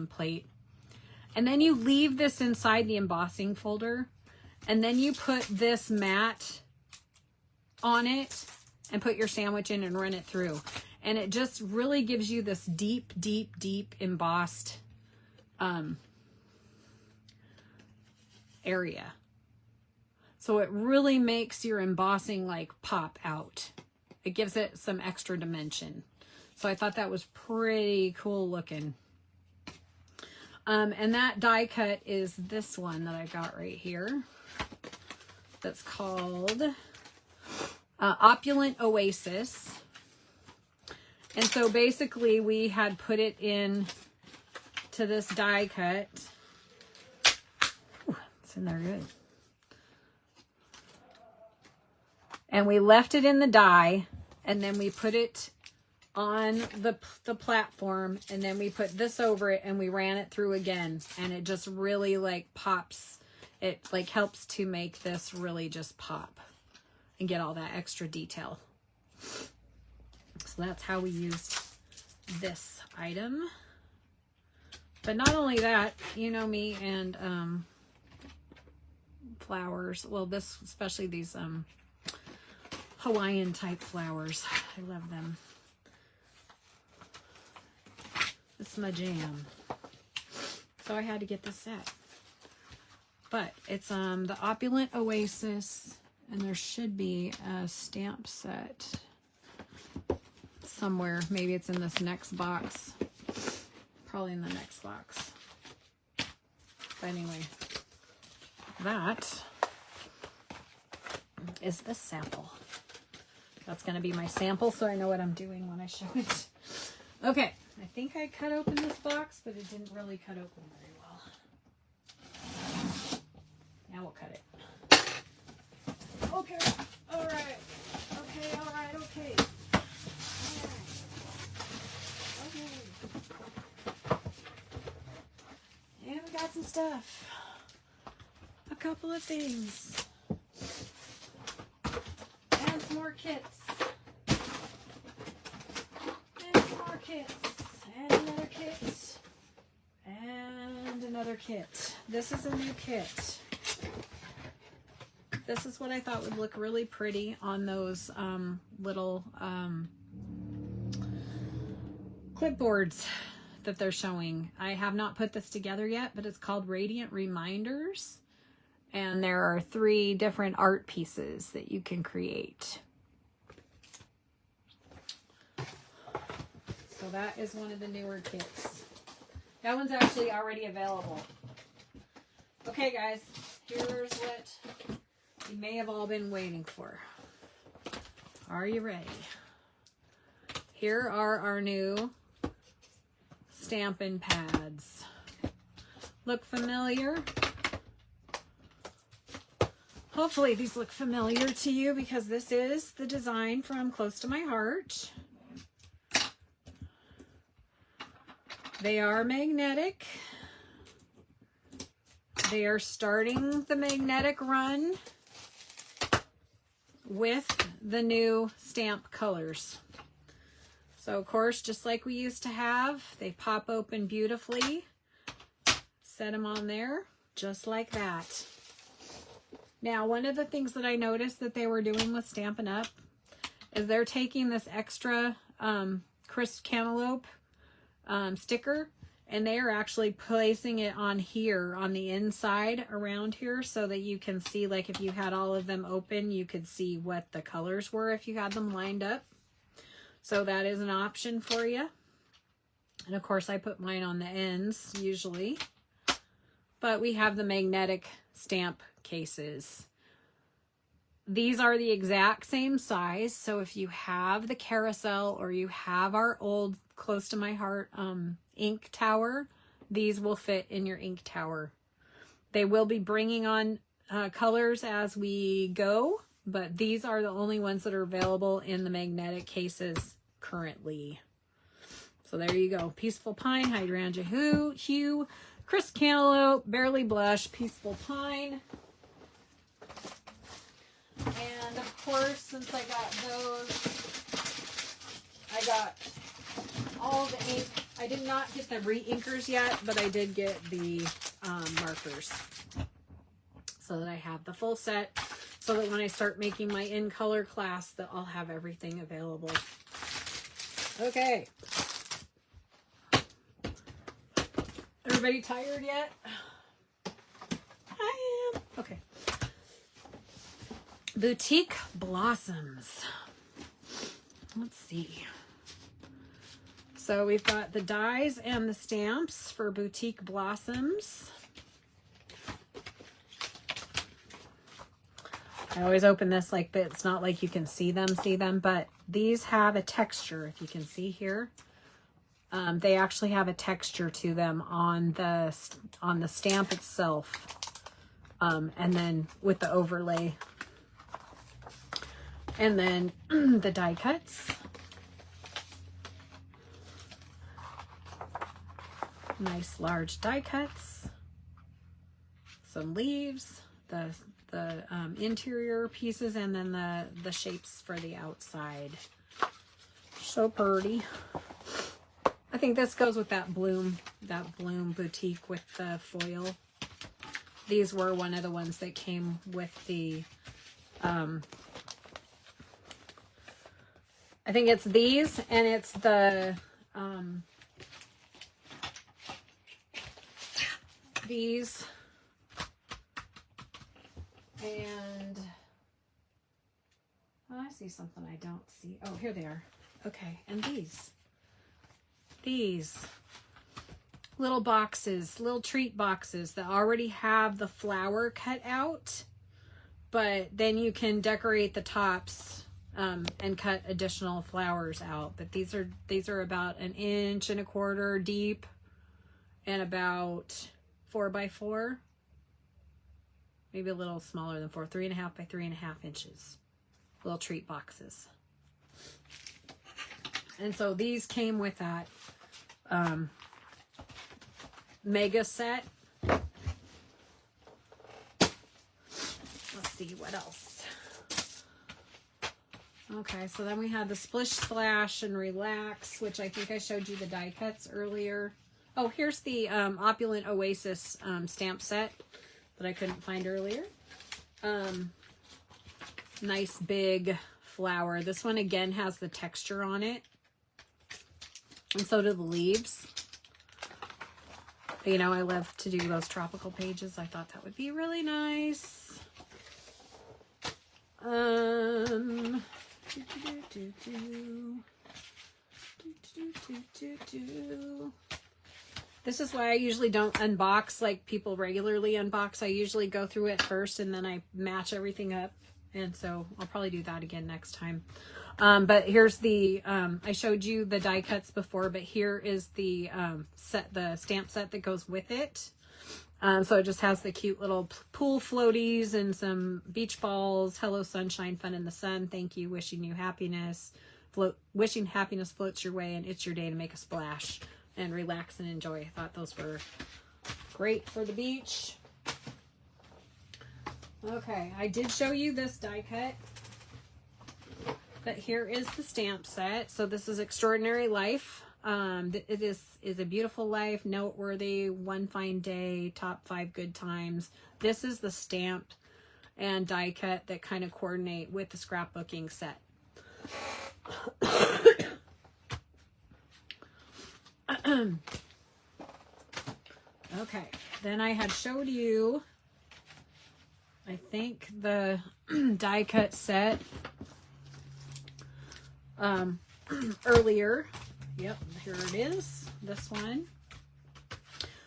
plate. And then you leave this inside the embossing folder. And then you put this mat on it and put your sandwich in and run it through. And it just really gives you this deep, deep, deep embossed area. So it really makes your embossing like pop out. It gives it some extra dimension. So I thought that was pretty cool looking. And that die cut is this one that I got right here. That's called Opulent Oasis. And so basically we had put it in to this die cut. Ooh, it's in there good. And we left it in the die, and then we put it on the platform, and then we put this over it, and we ran it through again, and it just really like pops. It like helps to make this really just pop and get all that extra detail. So that's how we used this item. But not only that, you know me and flowers. Well, this, especially these Hawaiian type flowers. I love them. This is my jam. So I had to get this set. But it's the Opulent Oasis, and there should be a stamp set somewhere. Maybe it's in this next box. Probably in the next box. But anyway, that is the sample. That's going to be my sample, so I know what I'm doing when I show it. Okay, I think I cut open this box, but it didn't really cut open very well. Now we'll cut it. Okay, all right. Okay, all right, okay. All right. Okay. stuff. A couple of things. And some more kits. And some more kits. And another kit. And another kit. This is a new kit. This is what I thought would look really pretty on those little clipboards that they're showing. I have not put this together yet, but it's called Radiant Reminders. And there are 3 different art pieces that you can create. So that is one of the newer kits. That one's actually already available. Okay, guys, here's what you may have all been waiting for. Are you ready? Here are our new Stampin' pads. Look familiar? Hopefully these look familiar to you because this is the design from Close to My Heart. They are magnetic. They are starting the magnetic run with the new stamp colors. So of course, just like we used to have, they pop open beautifully. Set them on there, just like that. Now, one of the things that I noticed that they were doing with Stampin' Up is they're taking this extra crisp cantaloupe sticker, and they are actually placing it on here, on the inside around here, so that you can see, like if you had all of them open, you could see what the colors were if you had them lined up. So that is an option for you. And of course I put mine on the ends usually. But we have the magnetic stamp cases. These are the exact same size. So if you have the carousel or you have our old Close to My Heart ink tower, these will fit in your ink tower. They will be bringing on colors as we go, but these are the only ones that are available in the magnetic cases currently. So there you go. Peaceful Pine, Hydrangea Hue, Crisp Cantaloupe, Barely Blush, Peaceful Pine. And of course, since I got those, I got all the ink. I did not get the re-inkers yet, but I did get the markers. So that I have the full set, so that when I start making my in-color class, that I'll have everything available. Okay. Everybody tired yet? I am. Okay. Boutique Blossoms. Let's see. So we've got the dies and the stamps for Boutique Blossoms. I always open this like that. It's not like you can see them, but these have a texture, if you can see here. They actually have a texture to them on the stamp itself, and then with the overlay, and then the die cuts. Nice large die cuts, some leaves, the interior pieces, and then the shapes for the outside. So pretty. I think this goes with that bloom boutique with the foil. These were one of the ones that came with the I think it's these, and it's the these, and oh, I see something I don't see. Oh, here they are. Okay, and these little boxes, little treat boxes that already have the flower cut out, but then you can decorate the tops and cut additional flowers out. But these are about 1.25 inches deep and about 4 by 4, maybe a little smaller than 4, 3.5 by 3.5 inches. Little treat boxes. And so these came with that mega set. what else? Okay, so then we had the Splish Splash and Relax, which I think I showed you the die cuts earlier. Oh, here's the Opulent Oasis stamp set that I couldn't find earlier. Nice big flower. This one again has the texture on it. And so do the leaves. You know, I love to do those tropical pages. I thought that would be really nice. This is why I usually don't unbox like people regularly unbox. I usually go through it first and then I match everything up. And so I'll probably do that again next time. But here's the, I showed you the die cuts before, but here is the set, the stamp set that goes with it. So it just has the cute little pool floaties and some beach balls. Hello, sunshine, fun in the sun. Thank you. Wishing you happiness. Wishing happiness floats your way, and it's your day to make a splash and relax and enjoy. I thought those were great for the beach. Okay, I did show you this die cut, but here is the stamp set. So this is Extraordinary Life. It is a beautiful life, noteworthy, one fine day, top 5 good times. This is the stamp and die cut that kind of coordinate with the scrapbooking set. Okay, then I had showed you, I think, the die cut set earlier. Yep, here it is, this one.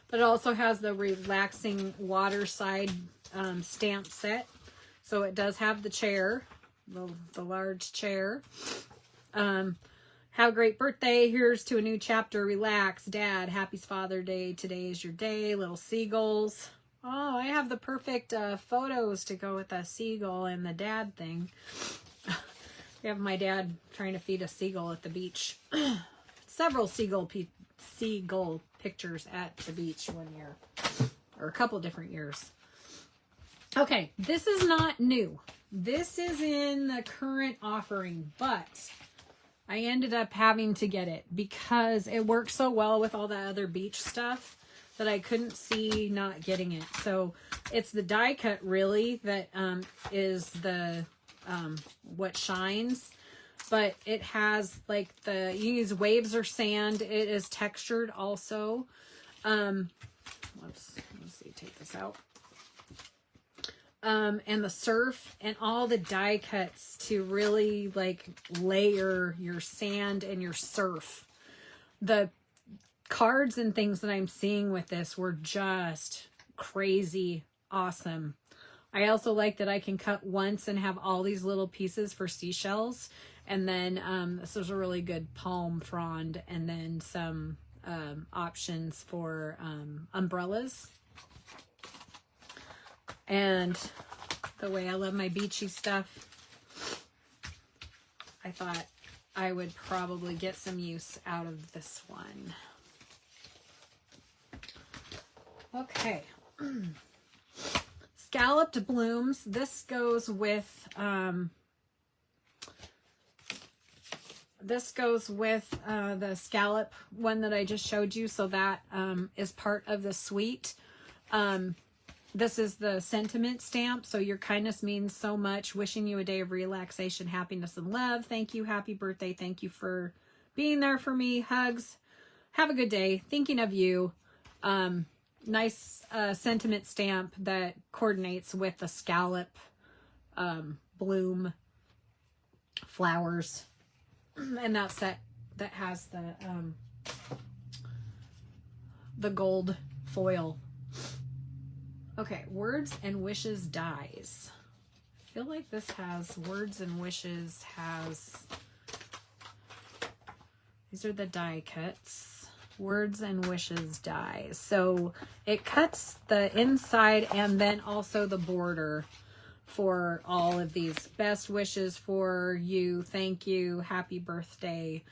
But it also has the relaxing waterside stamp set. So it does have the chair, the large chair. Have a great birthday. Here's to a new chapter. Relax. Dad, happy Father's Day. Today is your day. Little seagulls. Oh, I have the perfect photos to go with the seagull and the dad thing. We have my dad trying to feed a seagull at the beach. Several seagull pictures at the beach one year, or a couple different years. Okay, this is not new. This is in the current offering, but I ended up having to get it because it works so well with all the other beach stuff that I couldn't see not getting it. So it's the die cut really that is the what shines. But it has like the, you use waves or sand. It is textured also. Let's see, take this out. And the surf and all the die cuts to really like layer your sand and your surf. The cards and things that I'm seeing with this were just crazy awesome. I also like that I can cut once and have all these little pieces for seashells. And then this is a really good palm frond, and then some options for umbrellas. And the way I love my beachy stuff, I thought I would probably get some use out of this one. Okay. Scalloped blooms. This goes with the scallop one that I just showed you. So that is part of the suite. This is the sentiment stamp. So your kindness means so much. Wishing you a day of relaxation, happiness, and love. Thank you. Happy birthday. Thank you for being there for me. Hugs. Have a good day. Thinking of you. Nice sentiment stamp that coordinates with the scallop bloom flowers. And that set that has the gold foil. Okay, Words and Wishes dies. I feel like this has Words and Wishes has, these are the die cuts. Words and Wishes dies. So it cuts the inside and then also the border for all of these. Best wishes for you, thank you, happy birthday.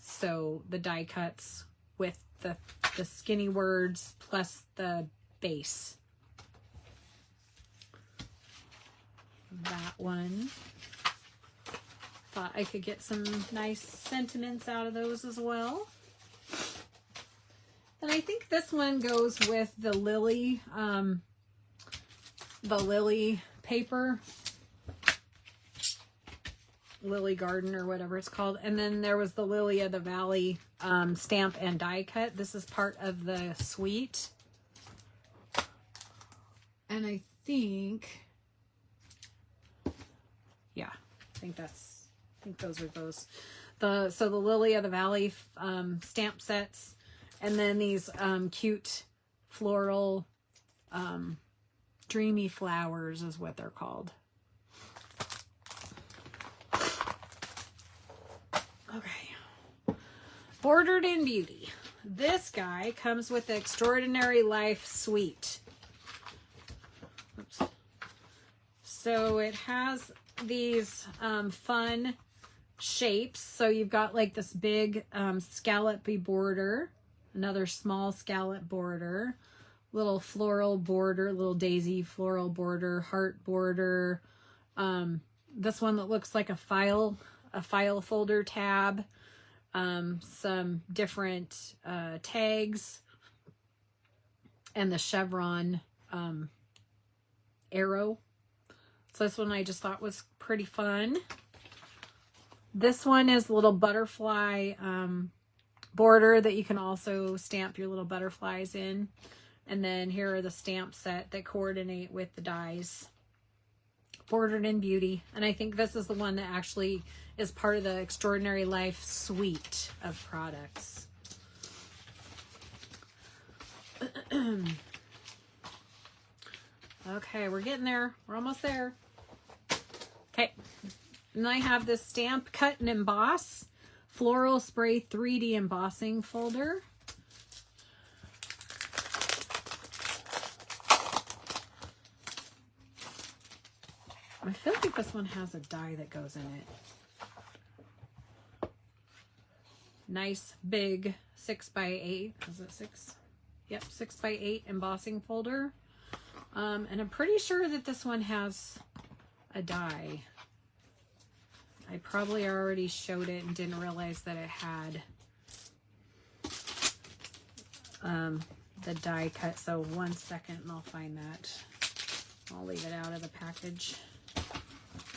So the die cuts with the skinny words plus the base. that one. Thought I could get some nice sentiments out of those as well. And I think this one goes with the lily paper. Lily Garden or whatever it's called. And then there was the Lily of the Valley stamp and die cut. This is part of the suite. And I think, yeah, I think those are those. So the Lily of the Valley stamp sets, and then these cute floral dreamy flowers is what they're called. Okay. Bordered in Beauty. This guy comes with the Extraordinary Life Suite. Oops. So it has these fun shapes. So you've got like this big scallopy border, another small scallop border, little floral border, little daisy floral border, heart border. This one that looks like a file folder tab, some different tags, and the chevron arrow. So this one I just thought was pretty fun. This one is a little butterfly border that you can also stamp your little butterflies in. And then here are the stamp set that coordinate with the dies. Bordered in Beauty. And I think this is the one that actually is part of the Extraordinary Life suite of products. Okay, we're getting there. We're almost there. Okay. And I have this Stamp, Cut, and Emboss Floral Spray 3D Embossing Folder. I feel like this one has a die that goes in it. Nice big 6x8. Is it 6? Yep, 6x8 embossing folder. And I'm pretty sure that this one has a die. I probably already showed it and didn't realize that it had the die cut. So 1 second and I'll find that. I'll leave it out of the package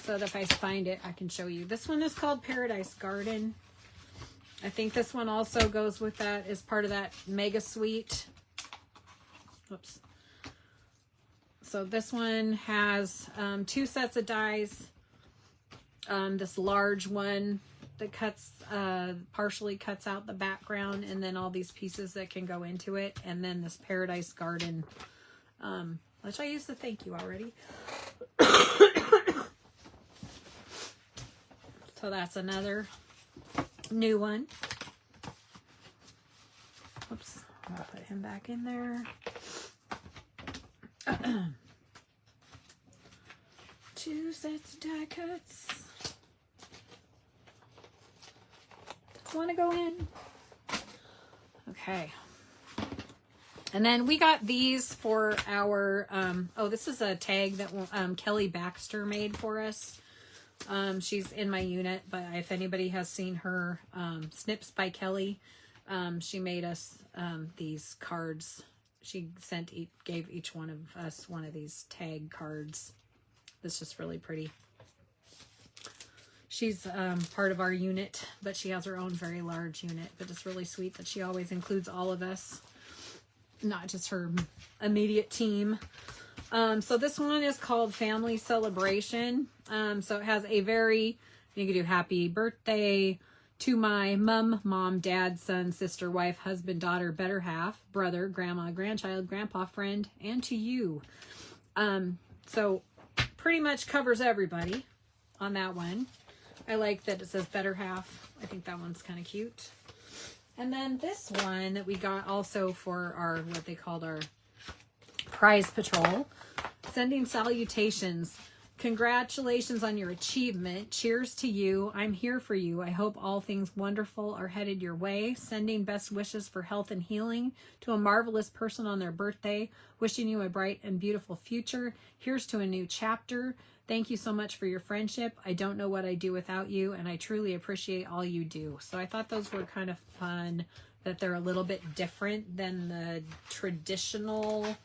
so that if I find it, I can show you. This one is called Paradise Garden. I think this one also goes with that as part of that mega suite. Whoops. So this one has 2 sets of dies. This large one that cuts, partially cuts out the background, and then all these pieces that can go into it. And then this Paradise Garden, which I used to thank you already. So that's another new one. Oops, I'll put him back in there. 2 sets of die cuts. Just want to go in. Okay. And then we got these for our, oh, this is a tag that Kelly Baxter made for us. She's in my unit, but if anybody has seen her Snips by Kelly, she made us these cards. She gave each one of us one of these tag cards. It's just really pretty. She's part of our unit, but she has her own very large unit. But it's really sweet that she always includes all of us, not just her immediate team. So this one is called Family Celebration. So it has you can do happy birthday to my mom, dad, son, sister, wife, husband, daughter, better half, brother, grandma, grandchild, grandpa, friend, and to you. So pretty much covers everybody on that one. I like that it says better half. I think that one's kind of cute. And then this one that we got also for our, what they called our prize patrol, sending salutations. Congratulations on your achievement. Cheers to you. I'm here for you. I hope all things wonderful are headed your way. Sending best wishes for health and healing to a marvelous person on their birthday. Wishing you a bright and beautiful future. Here's to a new chapter. Thank you so much for your friendship. I don't know what I'd do without you, and I truly appreciate all you do. So I thought those were kind of fun, that they're a little bit different than the traditional,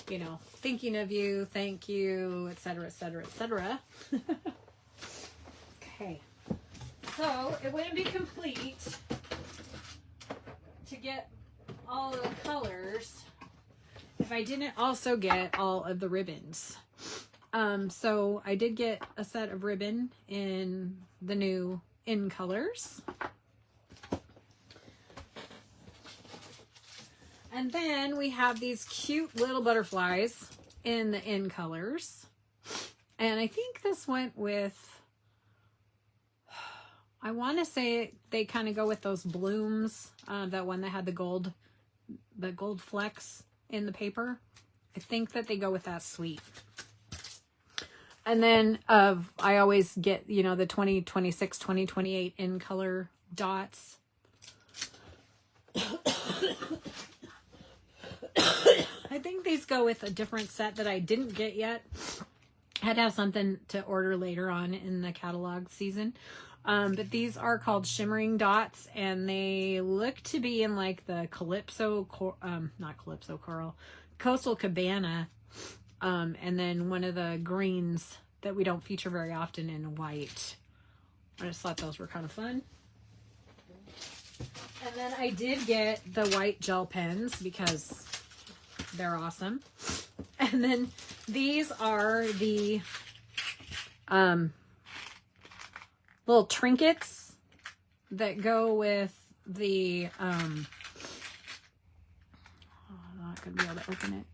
you know, thinking of you, thank you, etc., etc., etc. Okay. So it wouldn't be complete to get all the colors if I didn't also get all of the ribbons. So I did get a set of ribbon in the new In colors. And then we have these cute little butterflies in the In colors. And I think this went with, I want to say they kind of go with those blooms, that one that had the gold flecks in the paper. I think that they go with that sweet. And then I always get, you know, the 2026, 2028 In color dots. I think these go with a different set that I didn't get yet. I'd have something to order later on in the catalog season. But these are called Shimmering Dots, and they look to be in like the Coastal Cabana. And then one of the greens that we don't feature very often in white. I just thought those were kind of fun. And then I did get the white gel pens because they're awesome. And then these are the little trinkets that go with the I'm not gonna be able to open it.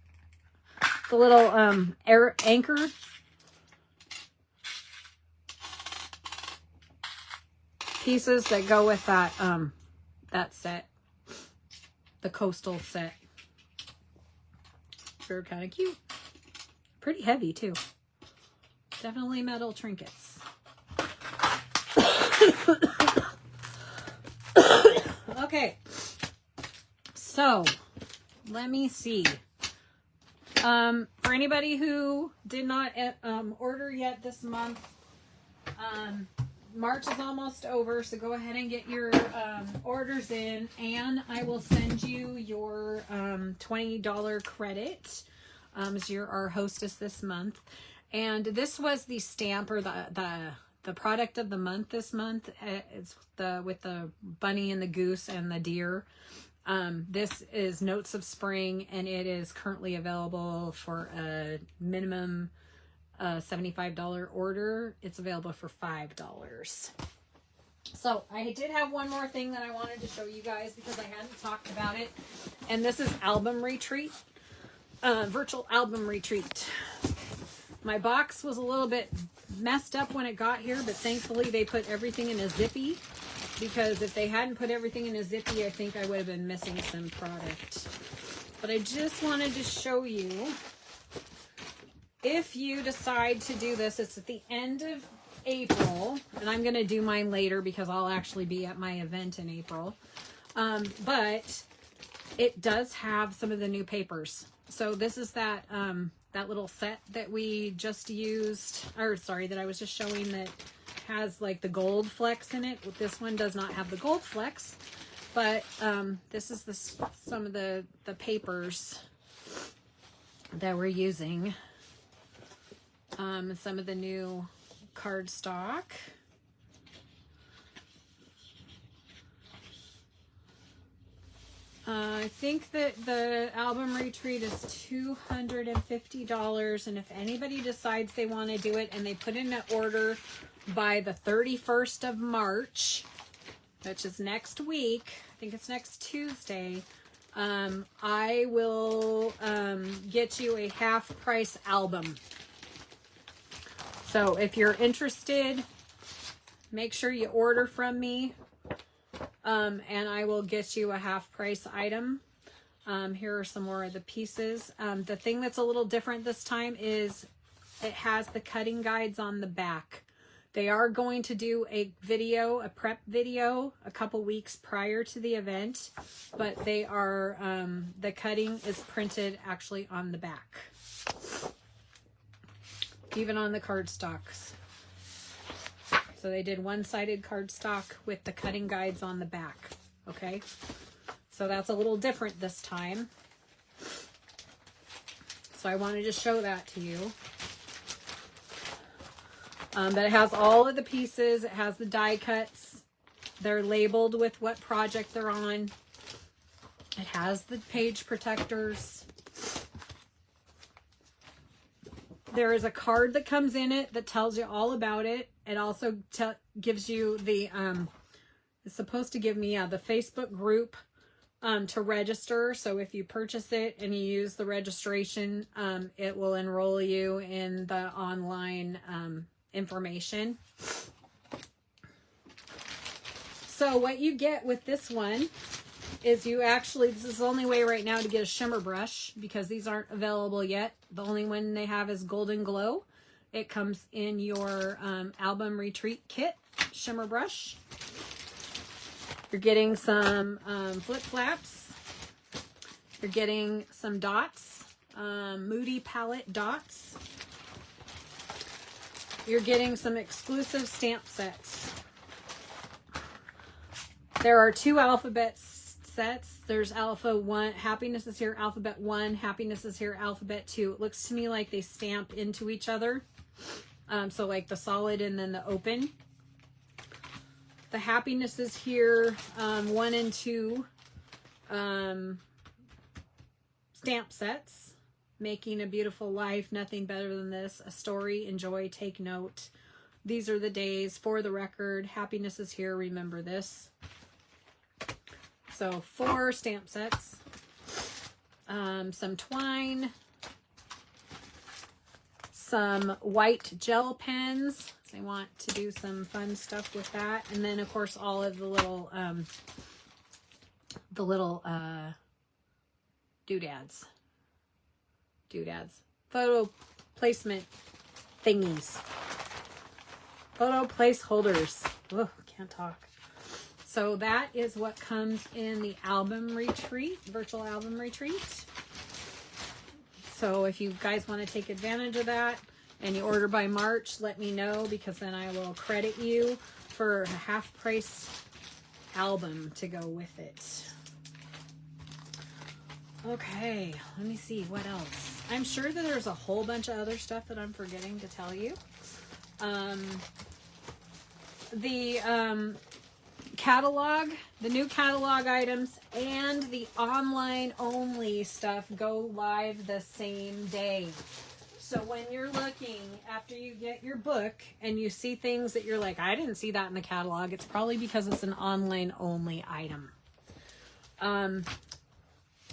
The little air anchor pieces that go with that that set, the coastal set. They're kind of cute, pretty heavy too. Definitely metal trinkets. Okay, so let me see. For anybody who did not order yet this month, March is almost over, so go ahead and get your orders in, and I will send you your $20 credit as you're our hostess this month. And this was the stamp, or the product of the month this month. It's with the bunny and the goose and the deer. This is Notes of Spring, and it is currently available for a minimum $75 order. It's available for $5. So I did have one more thing that I wanted to show you guys because I hadn't talked about it, and this is Album Retreat, virtual album retreat. My box was a little bit messed up when it got here, but thankfully they put everything in a zippy, because if they hadn't put everything in a zippy, I think I would have been missing some product. But I just wanted to show you, if you decide to do this, it's at the end of April, and I'm going to do mine later because I'll actually be at my event in April. But it does have some of the new papers. So this is that little set that we just used, or sorry, that I was just showing, that has like the gold flecks in it. This one does not have the gold flecks, but this is some of the papers that we're using. Some of the new cardstock. I think that the album retreat is $250, and if anybody decides they want to do it and they put in an order by the 31st of March, which is next week, I think it's next Tuesday, I will get you a half price album. So if you're interested, make sure you order from me, and I will get you a half price item. Here are some more of the pieces. The thing that's a little different this time is it has the cutting guides on the back. They are going to do a video, a prep video, a couple weeks prior to the event, but they are, the cutting is printed actually on the back. even on the cardstocks. So they did one-sided cardstock with the cutting guides on the back. Okay, so that's a little different this time. So I wanted to show that to you. But it has all of the pieces. It has the die cuts. They're labeled with what project they're on. It has the page protectors. There is a card that comes in it that tells you all about it. It also gives you the, it's supposed to give me the Facebook group to register. So if you purchase it and you use the registration, it will enroll you in the online information. So what you get with this one is you actually, this is the only way right now to get a shimmer brush because these aren't available yet. The only one they have is Golden Glow. It comes in your Album Retreat Kit shimmer brush. You're getting some flip flaps. You're getting some dots, Moody palette dots. You're getting some exclusive stamp sets. There are 2 alphabet sets. There's Alpha 1, Happiness is Here, Alphabet 1, Happiness is Here, Alphabet 2. It looks to me like they stamp into each other. So like the solid and then the open. The Happiness is Here 1 and 2 stamp sets. Making a Beautiful Life, Nothing Better Than This, A Story, Enjoy, Take Note. These are the days, For the Record, Happiness is Here, Remember This. So 4 stamp sets, some twine, some white gel pens. So I want to do some fun stuff with that. And then of course all of the little doodads. Photo placement thingies. Photo placeholders. Oh, can't talk. So that is what comes in the Album Retreat, Virtual Album Retreat. So if you guys want to take advantage of that and you order by March, let me know because then I will credit you for a half-price album to go with it. Okay, let me see what else. I'm sure that there's a whole bunch of other stuff that I'm forgetting to tell you. Catalog, the new catalog items and the online only stuff go live the same day. So when you're looking after you get your book and you see things that you're like, I didn't see that in the catalog, it's probably because it's an online only item. I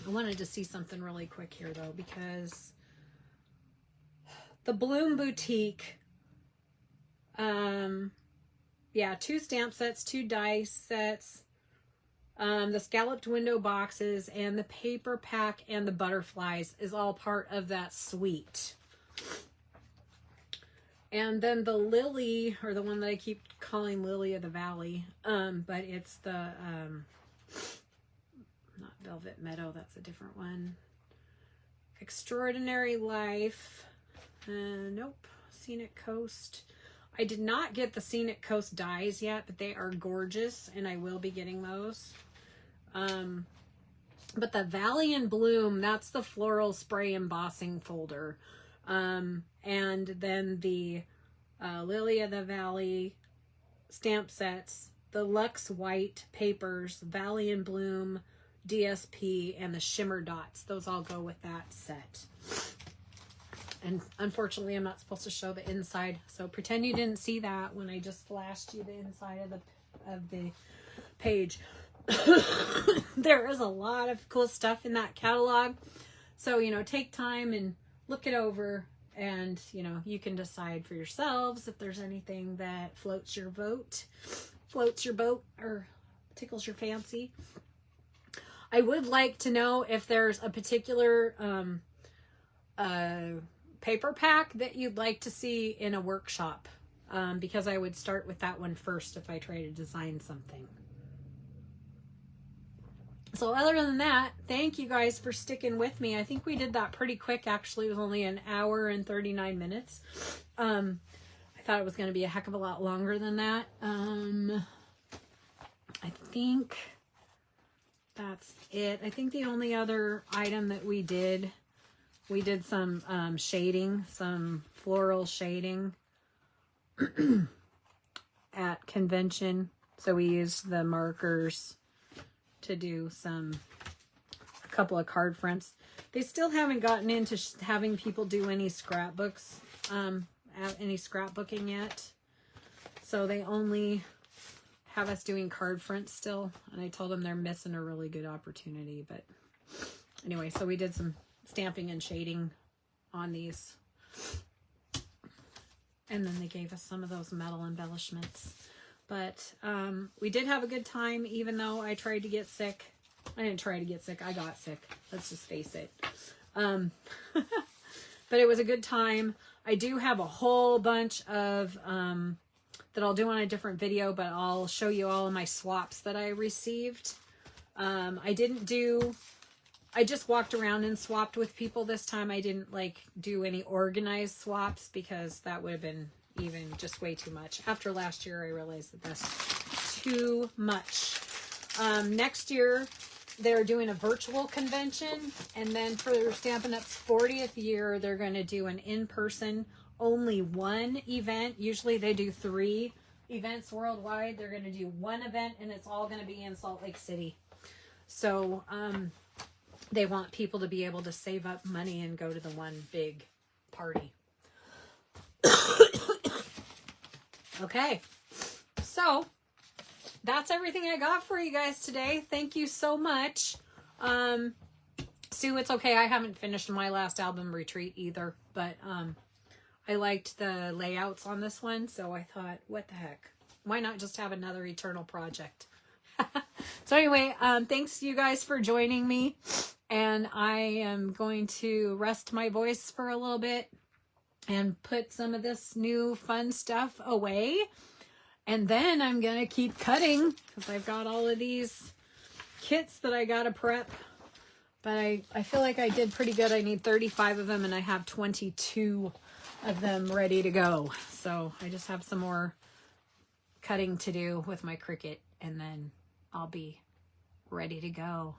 wanted to see something really quick here though, because the Bloom Boutique, yeah, 2 stamp sets, 2 die sets, the scalloped window boxes, and the paper pack and the butterflies is all part of that suite. And then the Lily, or the one that I keep calling Lily of the Valley, but it's the, not Velvet Meadow, that's a different one. Extraordinary Life, nope, Scenic Coast. I did not get the Scenic Coast dies yet, but they are gorgeous, and I will be getting those. But the Valley and Bloom, that's the floral spray embossing folder. And then the Lily of the Valley stamp sets, the Luxe White papers, Valley and Bloom, DSP, and the Shimmer Dots. Those all go with that set. And unfortunately, I'm not supposed to show the inside, so pretend you didn't see that when I just flashed you the inside of the page. There is a lot of cool stuff in that catalog, so you know, take time and look it over, and you know, you can decide for yourselves if there's anything that floats your boat, or tickles your fancy. I would like to know if there's a particular paper pack that you'd like to see in a workshop, because I would start with that one first if I try to design something. So other than that, thank you guys for sticking with me. I think we did that pretty quick. Actually, it was only an hour and 39 minutes. I thought it was going to be a heck of a lot longer than that. I think that's it. I think the only other item that we did some shading, some floral shading at convention. So we used the markers to do a couple of card fronts. They still haven't gotten into having people do any scrapbooks, any scrapbooking yet. So they only have us doing card fronts still. And I told them they're missing a really good opportunity. But anyway, so we did some stamping and shading on these. And then they gave us some of those metal embellishments. But we did have a good time, even though I tried to get sick. I didn't try to get sick. I got sick. Let's just face it. But it was a good time. I do have a whole bunch of that I'll do on a different video, but I'll show you all of my swaps that I received. I just walked around and swapped with people this time. I didn't do any organized swaps because that would have been even just way too much. After last year, I realized that that's too much. Next year, they're doing a virtual convention. And then for Stampin' Up's 40th year, they're going to do an in-person, only one event. Usually they do 3 events worldwide. They're going to do one event, and it's all going to be in Salt Lake City. So they want people to be able to save up money and go to the one big party. Okay, so that's everything I got for you guys today. Thank you so much. Sue, it's okay. I haven't finished my last album retreat either, but I liked the layouts on this one, so I thought, what the heck? Why not just have another eternal project? So anyway, thanks you guys for joining me, and I am going to rest my voice for a little bit and put some of this new fun stuff away. And then I'm going to keep cutting because I've got all of these kits that I got to prep. But I feel like I did pretty good. I need 35 of them, and I have 22 of them ready to go. So I just have some more cutting to do with my Cricut, and then I'll be ready to go.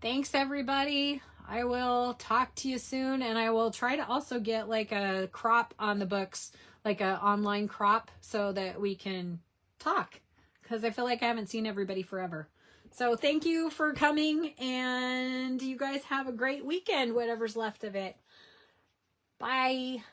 Thanks, everybody. I will talk to you soon, and I will try to also get a crop on the books, like an online crop, so that we can talk, because I feel like I haven't seen everybody forever. So thank you for coming, and you guys have a great weekend, whatever's left of it. Bye.